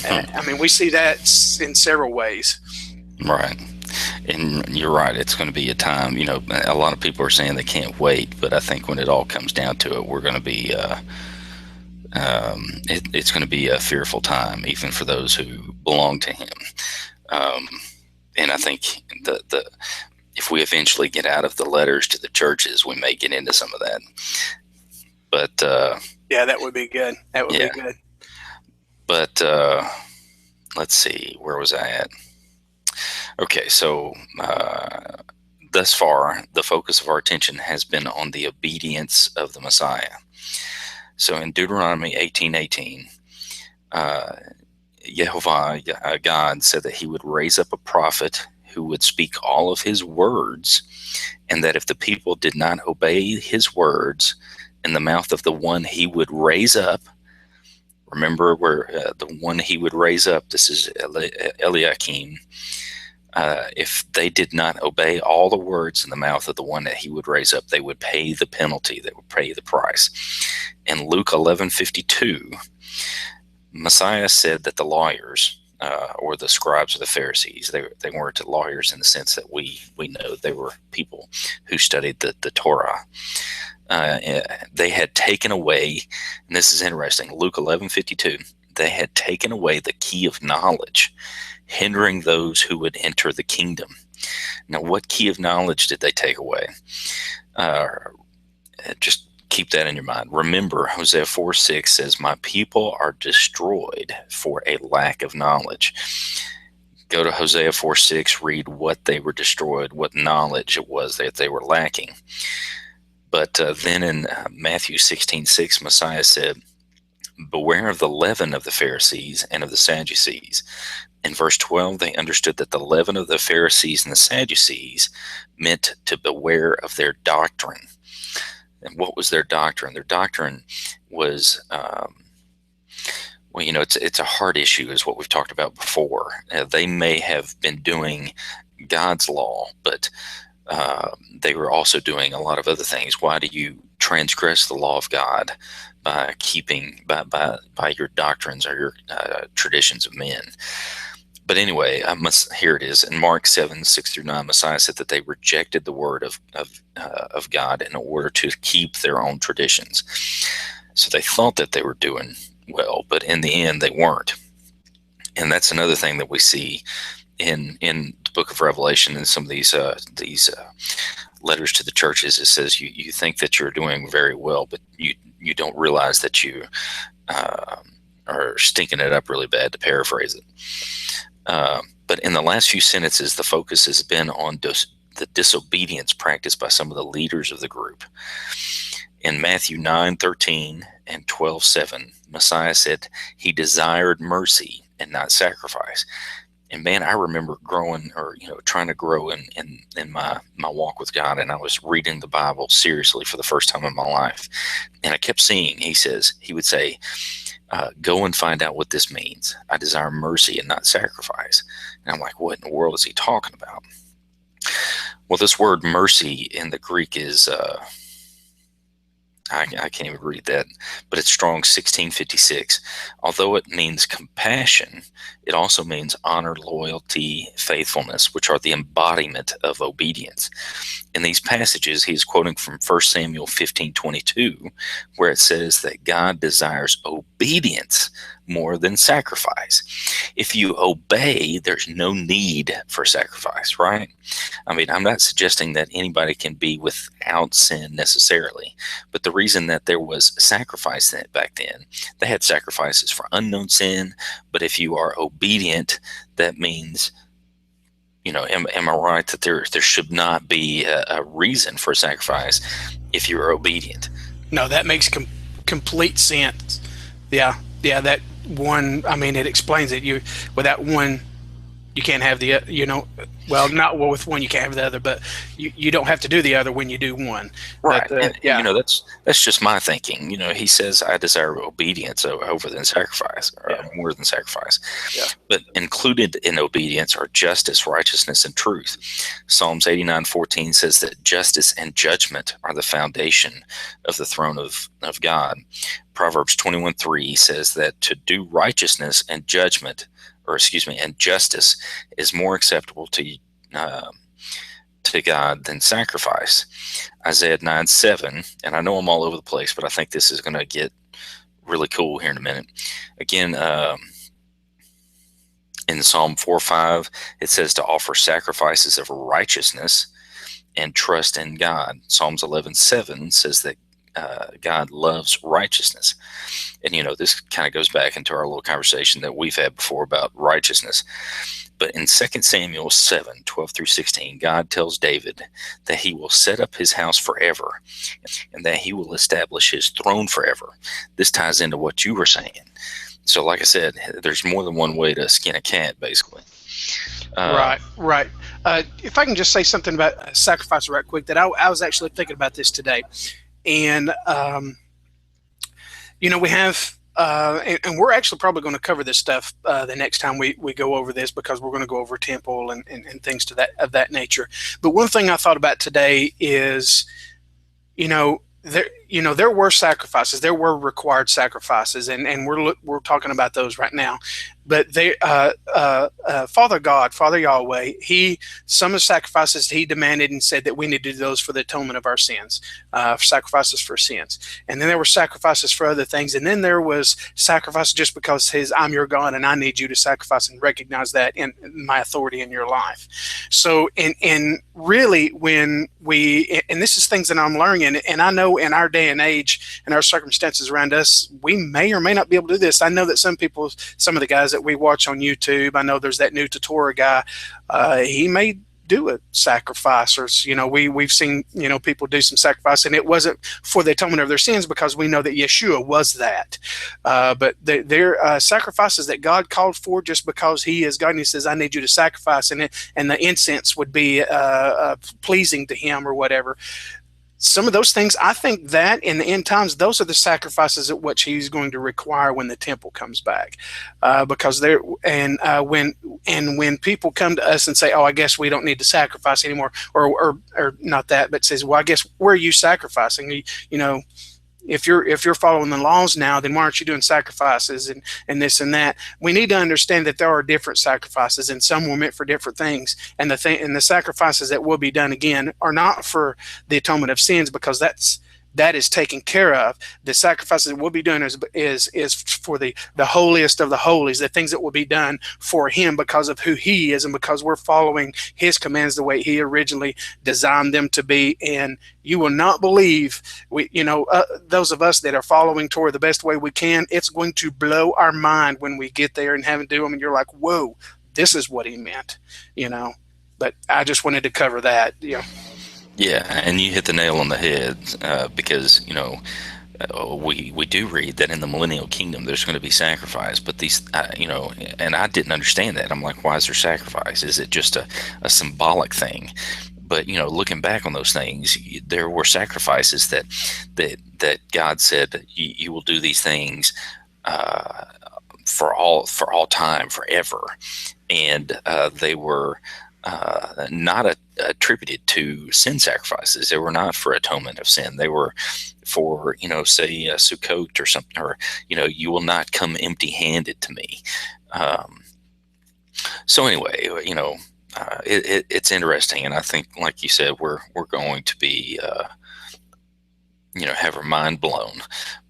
I mean, we see that in several ways. Right. And you're right. It's going to be a time, a lot of people are saying they can't wait, but I think when it all comes down to it, we're going to be, it's going to be a fearful time, even for those who belong to him. And I think if we eventually get out of the letters to the churches, we may get into some of that. But yeah, that would be good. That would be good. But let's see, where was I at? Okay, so thus far, the focus of our attention has been on the obedience of the Messiah. So in Deuteronomy 18:18, Jehovah, God, said that he would raise up a prophet who would speak all of his words, and that if the people did not obey his words in the mouth of the one he would raise up, remember where the one he would raise up, this is Eliakim, if they did not obey all the words in the mouth of the one that he would raise up, they would pay the penalty, they would pay the price. In Luke 11:52, Messiah said that the lawyers, or the scribes or the Pharisees, they weren't lawyers in the sense that we know. They were people who studied the Torah. They had taken away, and this is interesting, Luke 11:52, they had taken away the key of knowledge, hindering those who would enter the kingdom. Now, what key of knowledge did they take away? Just keep that in your mind. Remember, Hosea 4:6 says, "My people are destroyed for a lack of knowledge." Go to Hosea 4:6, read what they were destroyed, what knowledge it was that they were lacking. But then in Matthew 16:6, Messiah said, "Beware of the leaven of the Pharisees and of the Sadducees." In verse 12, they understood that the leaven of the Pharisees and the Sadducees meant to beware of their doctrine. And what was their doctrine? Their doctrine was, well, it's a hard issue, is what we've talked about before. They may have been doing God's law, but they were also doing a lot of other things. Why do you transgress the law of God by keeping by your doctrines or your traditions of men? But anyway, here it is in Mark 7:6-9. Messiah said that they rejected the word of God in order to keep their own traditions. So they thought that they were doing well, but in the end, they weren't. And that's another thing that we see in the book of Revelation and some of these letters to the churches. It says you think that you're doing very well, but you don't realize that you are stinking it up really bad, to paraphrase it. But in the last few sentences, the focus has been on the disobedience practiced by some of the leaders of the group. In Matthew 9:13 and 12:7, Messiah said he desired mercy and not sacrifice. And man, I remember growing, or trying to grow in my walk with God, and I was reading the Bible seriously for the first time in my life. And I kept seeing, he would say, go and find out what this means. I desire mercy and not sacrifice. And I'm like, what in the world is he talking about? Well, this word mercy in the Greek is, I can't even read that, but it's Strong's 1656. Although it means compassion, it also means honor, loyalty, faithfulness, which are the embodiment of obedience. In these passages, he is quoting from 1 Samuel 15:22, where it says that God desires obedience more than sacrifice. If you obey, there's no need for sacrifice, right? I mean, I'm not suggesting that anybody can be without sin necessarily, but the reason that there was sacrifice back then, they had sacrifices for unknown sin, but if you are obedient, that means, am I right that there should not be a reason for sacrifice if you're obedient? No, that makes complete sense. Yeah, that one, I mean, it explains it. Without one, you can't have the, not with one you can't have the other, but you don't have to do the other when you do one. Right. That's just my thinking. He says, I desire obedience over than sacrifice, or more than sacrifice. Yeah. But included in obedience are justice, righteousness, and truth. Psalms 89:14 says that justice and judgment are the foundation of the throne of God. Proverbs 21:3 says that to do righteousness and and justice is more acceptable to God than sacrifice. Isaiah 9:7, and I know I'm all over the place, but I think this is going to get really cool here in a minute. Again, in Psalm 4:5, it says to offer sacrifices of righteousness and trust in God. Psalms 11:7 says that God loves righteousness. And, this kind of goes back into our little conversation that we've had before about righteousness. But in 2 Samuel 7:12-16, God tells David that he will set up his house forever and that he will establish his throne forever. This ties into what you were saying. So like I said, there's more than one way to skin a cat, basically. Right. If I can just say something about sacrifice right quick, that I was actually thinking about this today. And, we have and we're actually probably going to cover this stuff the next time we go over this, because we're going to go over temple and things to that of that nature. But one thing I thought about today is, there were sacrifices, there were required sacrifices, and we're talking about those right now. But Father God, Father Yahweh, some of the sacrifices he demanded and said that we need to do those for the atonement of our sins, sacrifices for sins. And then there were sacrifices for other things, and then there was sacrifice just because I'm your God and I need you to sacrifice and recognize that in my authority in your life. So, and really, when and this is things that I'm learning, and I know in our day and age and our circumstances around us, we may or may not be able to do this. I know that some of the guys that we watch on YouTube, I know there's that new Torah guy, he may do a sacrifice, or we've seen people do some sacrifice, and it wasn't for the atonement of their sins, because we know that Yeshua was that. But they're sacrifices that God called for just because he is God, and he says, I need you to sacrifice, and the incense would be pleasing to him or whatever. Some of those things, I think that in the end times, those are the sacrifices at which he's going to require when the temple comes back, because when people come to us and say, "Oh, I guess we don't need to sacrifice anymore," or not that, but says, "Well, I guess where are you sacrificing? If you're following the laws now, then why aren't you doing sacrifices and this and that?" We need to understand that there are different sacrifices, and some were meant for different things. And the sacrifices that will be done again are not for the atonement of sins, because that is taken care of. The sacrifices that we'll be doing is for the holiest of the holies, the things that will be done for him because of who he is, and because we're following his commands the way he originally designed them to be. And you will not believe, those of us that are following Torah the best way we can, it's going to blow our mind when we get there and have to do them, and you're like, whoa, this is what he meant, But I just wanted to cover that. Yeah, and you hit the nail on the head, because we do read that in the millennial kingdom there's going to be sacrifice, but these and I didn't understand that. I'm like, why is there sacrifice? Is it just a symbolic thing? But looking back on those things, there were sacrifices that God said, you will do these things for all time, forever, and they were not attributed to sin sacrifices. They were not for atonement of sin. They were for, say, Sukkot or something, or, you will not come empty-handed to me. So anyway, it's interesting, and I think, like you said, we're going to be, have our mind blown.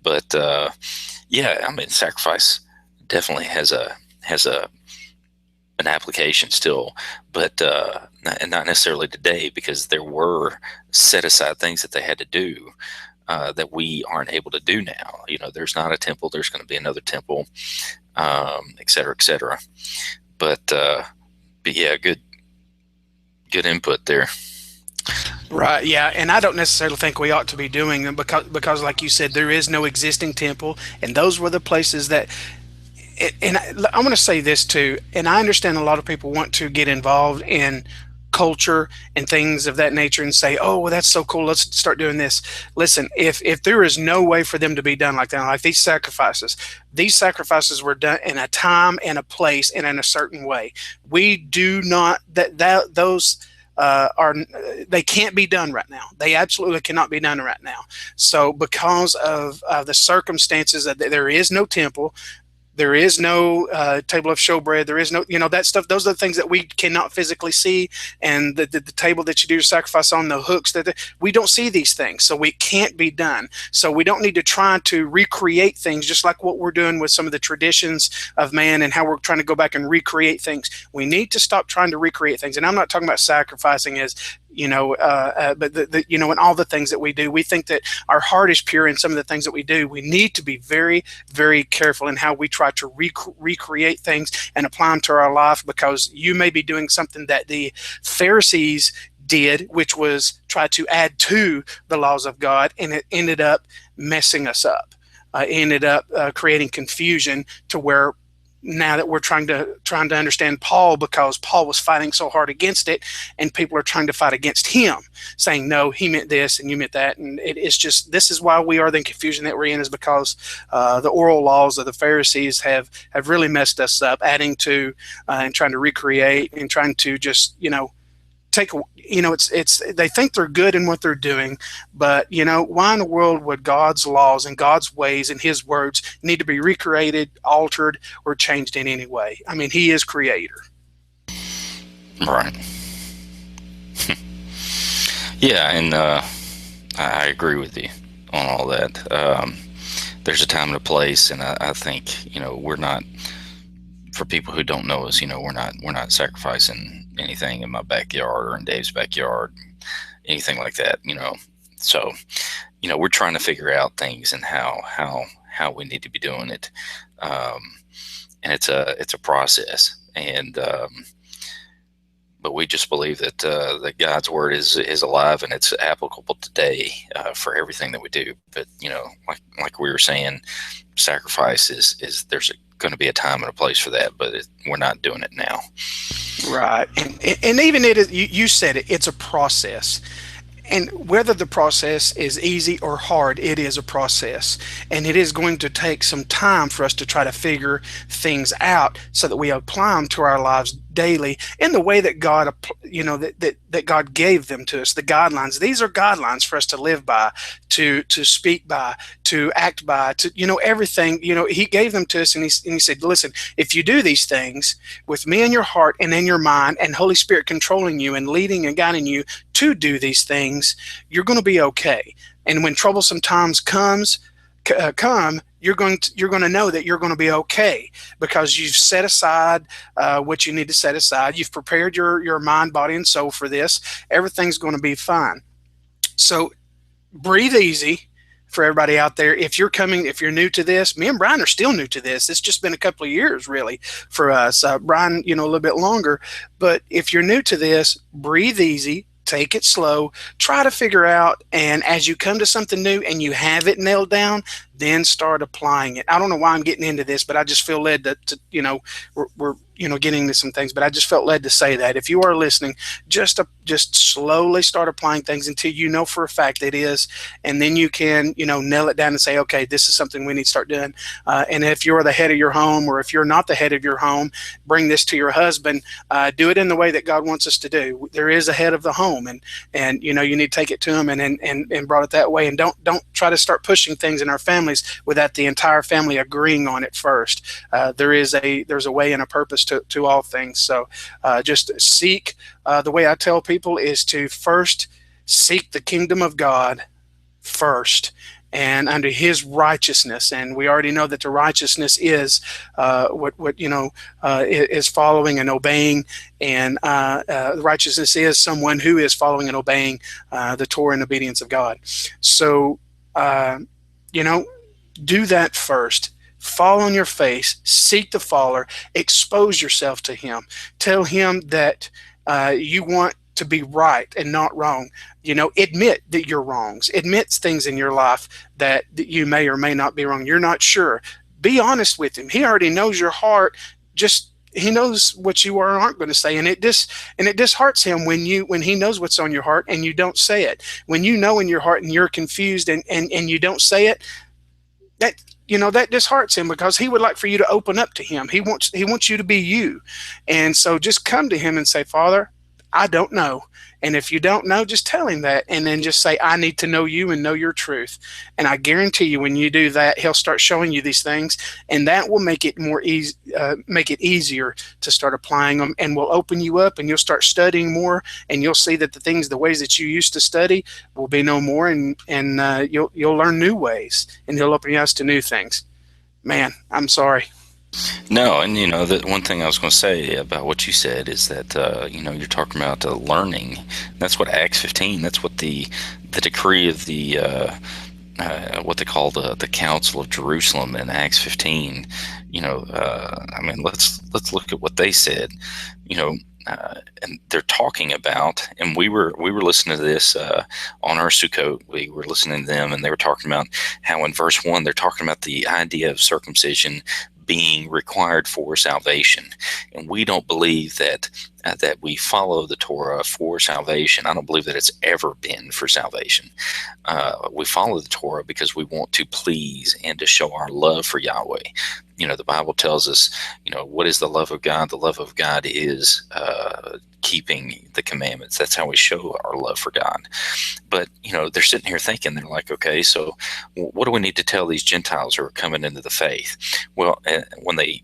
But yeah, I mean, sacrifice definitely has an application still, but not necessarily today, because there were set aside things that they had to do that we aren't able to do now. There's not a temple. There's going to be another temple, et cetera, et cetera. But yeah, good input there. Right, yeah, and I don't necessarily think we ought to be doing them, because like you said, there is no existing temple, and those were the places that. And I want to say this too, and I understand a lot of people want to get involved in culture and things of that nature and say, oh, well, that's so cool, let's start doing this. Listen, if there is no way for them to be done like that, like these sacrifices were done in a time and a place and in a certain way. We do not, those they can't be done right now. They absolutely cannot be done right now. So because of the circumstances, that there is no temple, there is no table of showbread. There is no, that stuff. Those are the things that we cannot physically see. And the table that you do sacrifice on, the hooks, we don't see these things. So we can't be done. So we don't need to try to recreate things, just like what we're doing with some of the traditions of man and how we're trying to go back and recreate things. We need to stop trying to recreate things. And I'm not talking about sacrificing as, but in all the things that we do, we think that our heart is pure in some of the things that we do. We need to be very, very careful in how we try to recreate things and apply them to our life, because you may be doing something that the Pharisees did, which was try to add to the laws of God, and it ended up messing us up. Ended up creating confusion to where now that we're trying to understand Paul, because Paul was fighting so hard against it, and people are trying to fight against him, saying no, he meant this and you meant that, and it's just, this is why we are the confusion that we're in, is because the oral laws of the Pharisees have really messed us up, adding to and trying to recreate and trying to just take, it's they think they're good in what they're doing, but why in the world would God's laws and God's ways and his words need to be recreated, altered, or changed in any way? I mean, he is creator. Right. Yeah, and I agree with you on all that. There's a time and a place, and I think we're not, for people who don't know us, we're not sacrificing anything in my backyard or in Dave's backyard, anything like that. So we're trying to figure out things and how we need to be doing it, and it's a process, and but we just believe that God's word is alive and it's applicable today for everything that we do. But like we were saying, sacrifice is there's going to be a time and a place for that, but we're not doing it now. Right, and even it is, you said it, it's a process. And whether the process is easy or hard, it is a process. And it is going to take some time for us to try to figure things out so that we apply them to our lives daily in the way that God, that God gave them to us, the guidelines. These are guidelines for us to live by, to speak by, to act by, to, everything. He gave them to us, and he said, listen, if you do these things with me in your heart and in your mind, and Holy Spirit controlling you and leading and guiding you to do these things, you're going to be okay. And when troublesome times come, you're going to know that you're going to be okay, because you've set aside what you need to set aside. You've prepared your mind, body, and soul for this. Everything's going to be fine. So breathe easy for everybody out there. If you're new to this, me and Brian are still new to this. It's just been a couple of years really for us. Brian, a little bit longer. But if you're new to this, breathe easy. Take it slow, try to figure out, and as you come to something new and you have it nailed down, then start applying it. I don't know why I'm getting into this, but I just feel led to we're getting into some things, but I just felt led to say that. If you are listening, just slowly start applying things until you know for a fact it is, and then you can, nail it down and say, okay, this is something we need to start doing. And if you're the head of your home, or if you're not the head of your home, bring this to your husband. Do it in the way that God wants us to do. There is a head of the home, and you need to take it to him and brought it that way. And don't try to start pushing things in our families without the entire family agreeing on it first. There's a way and a purpose to all things. So just seek, the way I tell people is to first seek the kingdom of God first, and under his righteousness. And we already know that the righteousness is is following and obeying, and righteousness is someone who is following and obeying the Torah and obedience of God. So do that first. Fall on your face, seek the faller, expose yourself to him, tell him that you want to be right and not wrong. Admit that you're wrongs, admit things in your life that you may or may not be wrong. You're not sure. Be honest with him. He already knows your heart. He knows what you are or aren't going to say, and it dishearts him when he knows what's on your heart and you don't say it. When you know in your heart and you're confused and you don't say it, that dishearts him, because he would like for you to open up to him. He wants you to be you. And so just come to him and say, Father, I don't know. And if you don't know, just tell him that, and then just say, I need to know you and know your truth. And I guarantee you, when you do that, he'll start showing you these things, and that will make it more easy, make it easier to start applying them, and will open you up, and you'll start studying more, and you'll see that the ways that you used to study will be no more, and you'll learn new ways, and he'll open your eyes to new things. Man, I'm sorry. No, and the one thing I was going to say about what you said is that you're talking about learning. That's what Acts 15. That's what the decree of the what they call the Council of Jerusalem in Acts 15. Let's look at what they said. And they're talking about, and we were listening to this on our Sukkot. We were listening to them, and they were talking about how in verse 1 they're talking about the idea of circumcision being required for salvation, and we don't believe that that we follow the Torah for salvation. I don't believe that it's ever been for salvation. We follow the Torah because we want to please and to show our love for Yahweh. The Bible tells us, what is the love of God? The love of God is keeping the commandments. That's how we show our love for God. But, they're sitting here thinking, they're like, okay, so what do we need to tell these Gentiles who are coming into the faith? Well, when they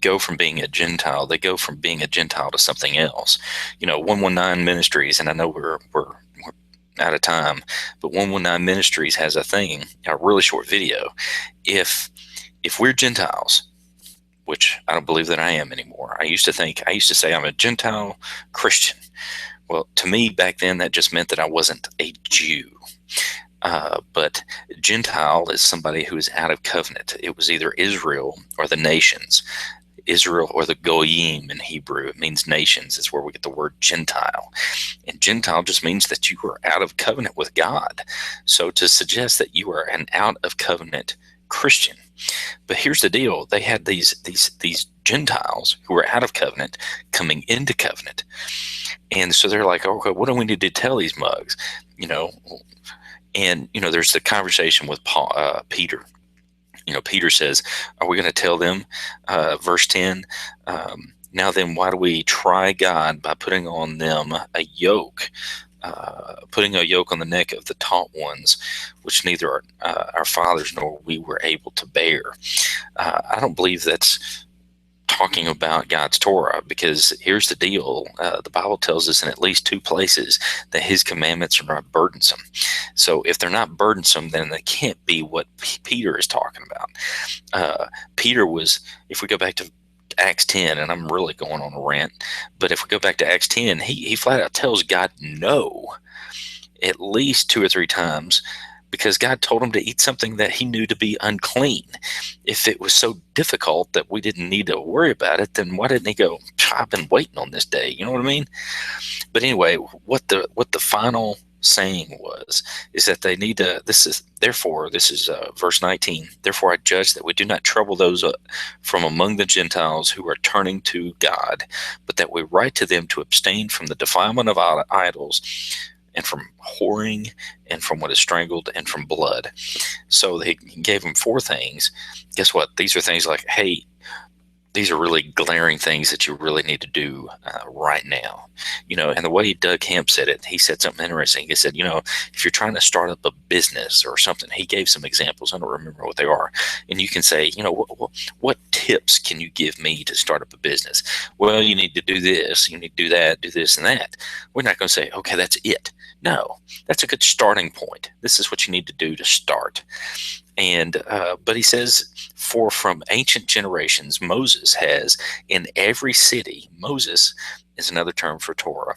go from being a Gentile, they go from being a Gentile to something else. 119 Ministries, and I know we're out of time, but 119 Ministries has a really short video. If we're Gentiles, which I don't believe that I am anymore. I used to say I'm a Gentile Christian. Well, to me back then, that just meant that I wasn't a Jew. But Gentile is somebody who is out of covenant. It was either Israel or the nations. Israel or the Goyim in Hebrew. It means nations. It's where we get the word Gentile. And Gentile just means that you are out of covenant with God. So to suggest that you are an out of covenant Christian. But here's the deal. They had these Gentiles who were out of covenant coming into covenant. And so they're like, okay, what do we need to tell these mugs? And there's the conversation with Peter. Peter says, are we going to tell them, verse 10, now then, why do we try God by putting on them a yoke, putting a yoke on the neck of the taught ones, which neither our fathers nor we were able to bear? I don't believe that's talking about God's Torah, because here's the deal. The Bible tells us in at least 2 places that his commandments are not burdensome. So if they're not burdensome, then they can't be what Peter is talking about. Peter was, if we go back to Acts 10, and I'm really going on a rant, but if we go back to Acts 10, he flat out tells God no at least 2 or 3 times, because God told him to eat something that he knew to be unclean. If it was so difficult that we didn't need to worry about it, then why didn't he go, I've been waiting on this day? You know what I mean? But anyway, what the final saying is that they need to, this is verse 19. Therefore I judge that we do not trouble those from among the Gentiles who are turning to God, but that we write to them to abstain from the defilement of idols, and from whoring, and from what is strangled, and from blood. So he gave them 4 things. Guess what? These are things like, hey, these are really glaring things that you really need to do right now. And the way Doug Hemp said it, he said something interesting. He said, if you're trying to start up a business or something, he gave some examples. I don't remember what they are. And you can say, what tips can you give me to start up a business? Well, you need to do this, you need to do that, do this and that. We're not going to say, okay, that's it. No, that's a good starting point. This is what you need to do to start. And but he says, for from ancient generations, Moses has in every city, Moses is another term for Torah,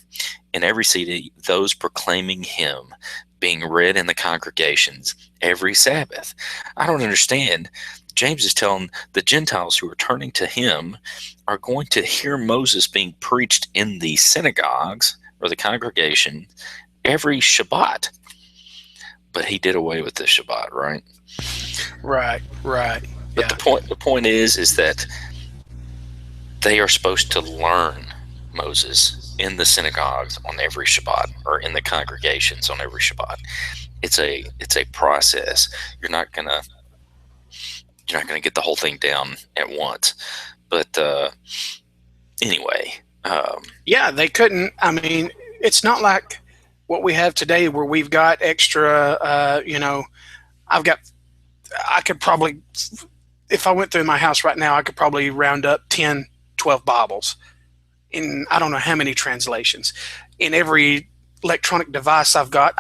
in every city, those proclaiming him being read in the congregations every Sabbath. I don't understand. James is telling the Gentiles who are turning to him are going to hear Moses being preached in the synagogues or the congregation every Shabbat. But he did away with the Shabbat, right? Right. But the point is that they are supposed to learn Moses in the synagogues on every Shabbat, or in the congregations on every Shabbat. It's a process. You're not gonna get the whole thing down at once. But anyway, yeah, they couldn't. I mean, it's not like what we have today, where we've got extra. I could probably, if I went through my house right now, I could probably round up 10, 12 Bibles in I don't know how many translations. In every electronic device I've got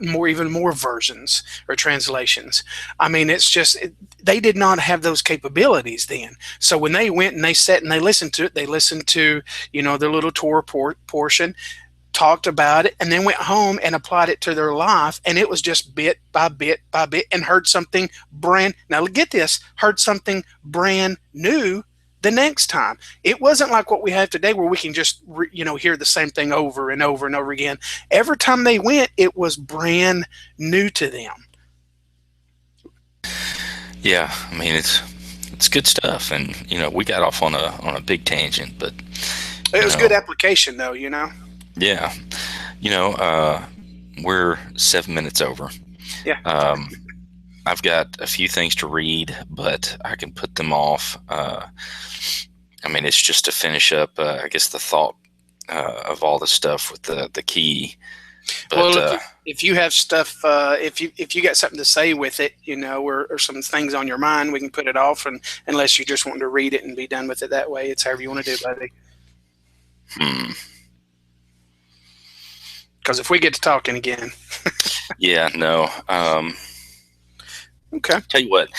even more versions or translations. I mean, it's just, they did not have those capabilities then. So when they went and they sat and they listened to it, they listened to, their little Torah portion, talked about it, and then went home and applied it to their life, and it was just bit by bit by bit, and heard something brand new the next time. It wasn't like what we have today, where we can just hear the same thing over and over and over again. Every time they went, it was brand new to them. Yeah, I mean, it's good stuff. And we got off on a big tangent, but It you was know, good application, though. yeah, you know, uh, we're 7 minutes over. Yeah. Um, I've got a few things to read, but I can put them off. I mean, it's just to finish up, I guess, the thought of all the stuff with the key. But Well, if you have stuff, if you got something to say with it, or some things on your mind, we can put it off, and unless you just want to read it and be done with it that way, it's however you want to do, buddy. hmm, Because if we get to talking again, yeah, no. okay. Tell you what,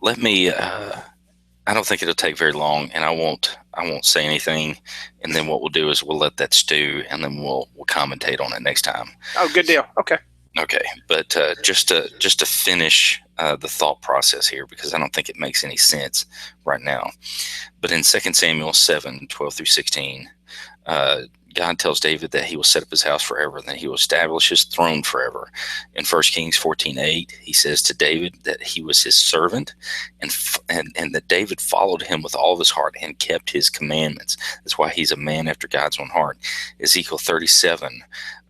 let me. I don't think it'll take very long, and I won't say anything. And then what we'll do is we'll let that stew, and then we'll commentate on it next time. Oh, good deal. Okay. Okay, but just to finish the thought process here, because I don't think it makes any sense right now. But in 2 Samuel 7:12-16, God tells David that he will set up his house forever, and that he will establish his throne forever. In 1 Kings 14:8, he says to David that he was his servant, and that David followed him with all of his heart and kept his commandments. That's why he's a man after God's own heart. Ezekiel 37.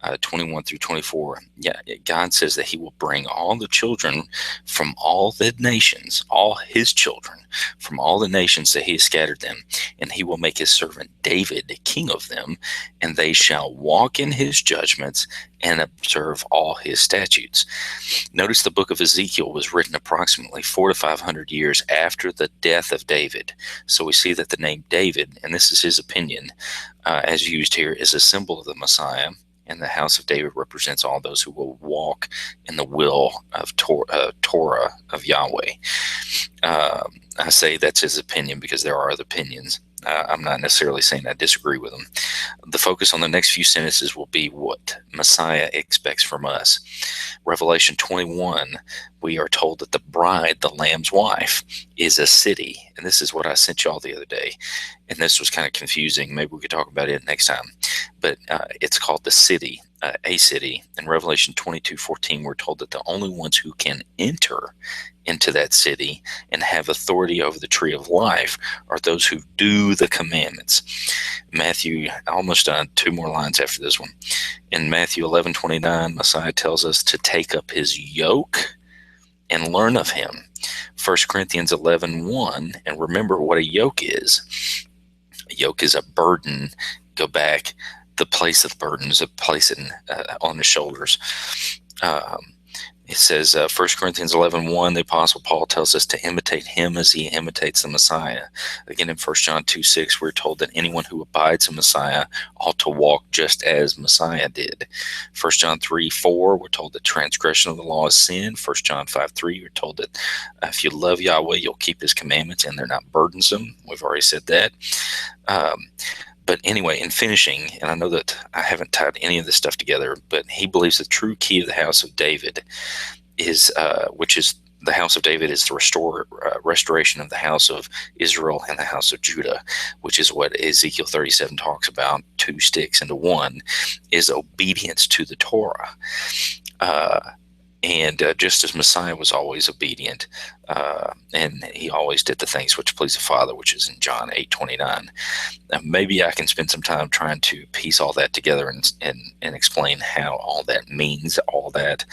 21-24, God says that he will bring all the children from all the nations, all his children from all the nations that he has scattered them, and he will make his servant David king of them, and they shall walk in his judgments and observe all his statutes. Notice the book of Ezekiel was written approximately 400 to 500 years after the death of David. So we see that the name David, and this is his opinion, as used here, is a symbol of the Messiah. And the house of David represents all those who will walk in the will of Torah of Yahweh. I say that's his opinion because there are other opinions. I'm not necessarily saying I disagree with him. The focus on the next few sentences will be what Messiah expects from us. Revelation 21, we are told that the bride, the Lamb's wife, is a city. And this is what I sent y'all the other day. And this was kind of confusing. Maybe we could talk about it next time. But it's called the city, a city. In Revelation 22:14, we're told that the only ones who can enter into that city and have authority over the tree of life are those who do the commandments. Matthew, almost done, 2 more lines after this one. In Matthew 11:29, Messiah tells us to take up his yoke and learn of him. 1 Corinthians 11:1, and remember what a yoke is. A yoke is a burden. Go back. The place of the burden is a place on the shoulders. It says, 1 Corinthians 11:1, the Apostle Paul tells us to imitate him as he imitates the Messiah. Again, in 1 John 2:6, we're told that anyone who abides in Messiah ought to walk just as Messiah did. 1 John 3:4, we're told that transgression of the law is sin. 1 John 5:3, we're told that if you love Yahweh, you'll keep his commandments, and they're not burdensome. We've already said that. But anyway, in finishing, and I know that I haven't tied any of this stuff together, but he believes the true key of the house of David is, which is the house of David is the restoration of the house of Israel and the house of Judah, which is what Ezekiel 37 talks about, 2 sticks into one, is obedience to the Torah. And just as Messiah was always obedient, and he always did the things which please the Father, which is in John 8:29. Maybe I can spend some time trying to piece all that together and explain how all that means, all that.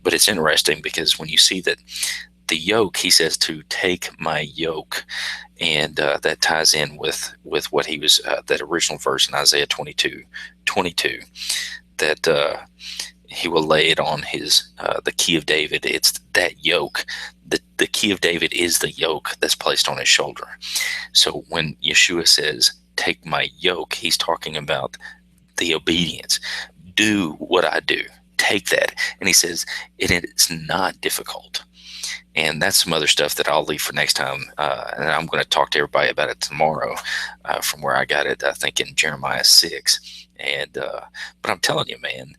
But it's interesting because when you see that the yoke, he says to take my yoke, and that ties in with what he was, that original verse in Isaiah 22:22, that he will lay it on his the key of David. It's that yoke. The key of David is the yoke that's placed on his shoulder. So when Yeshua says, take my yoke, he's talking about the obedience. Do what I do. Take that. And he says, it's not difficult. And that's some other stuff that I'll leave for next time. And I'm going to talk to everybody about it tomorrow from where I got it, I think in Jeremiah 6. And but I'm telling you, man,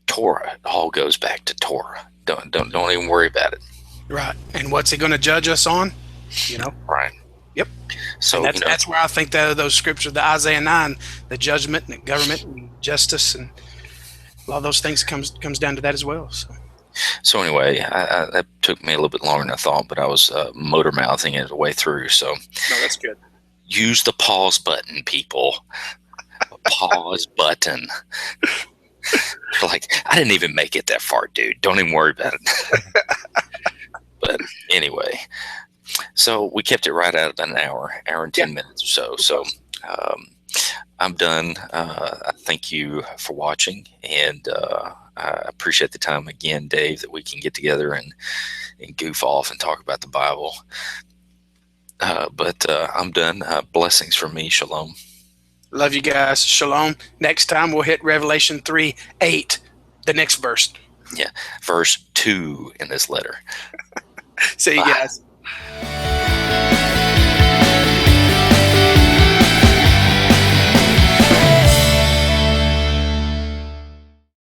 Torah, it all goes back to Torah. Don't even worry about it. Right. And what's he going to judge us on? Right. Yep. So and that's where I think that those scriptures, the Isaiah 9, the judgment and the government and justice and a lot of those things comes down to that as well. So So anyway, that took me a little bit longer than I thought, but I was motor mouthing it the way through. So No, that's good. use the pause button, people. Pause button. You're like, I didn't even make it that far, dude. Don't even worry about it. But anyway, so we kept it right at an hour and 10 minutes or so. So I'm done. I thank you for watching, and I appreciate the time again, Dave, that we can get together and goof off and talk about the Bible. But I'm done. Blessings from me. Shalom. Love you guys. Shalom. Next time we'll hit Revelation 3:8, the next verse. Yeah, verse 2 in this letter. See you Bye. guys.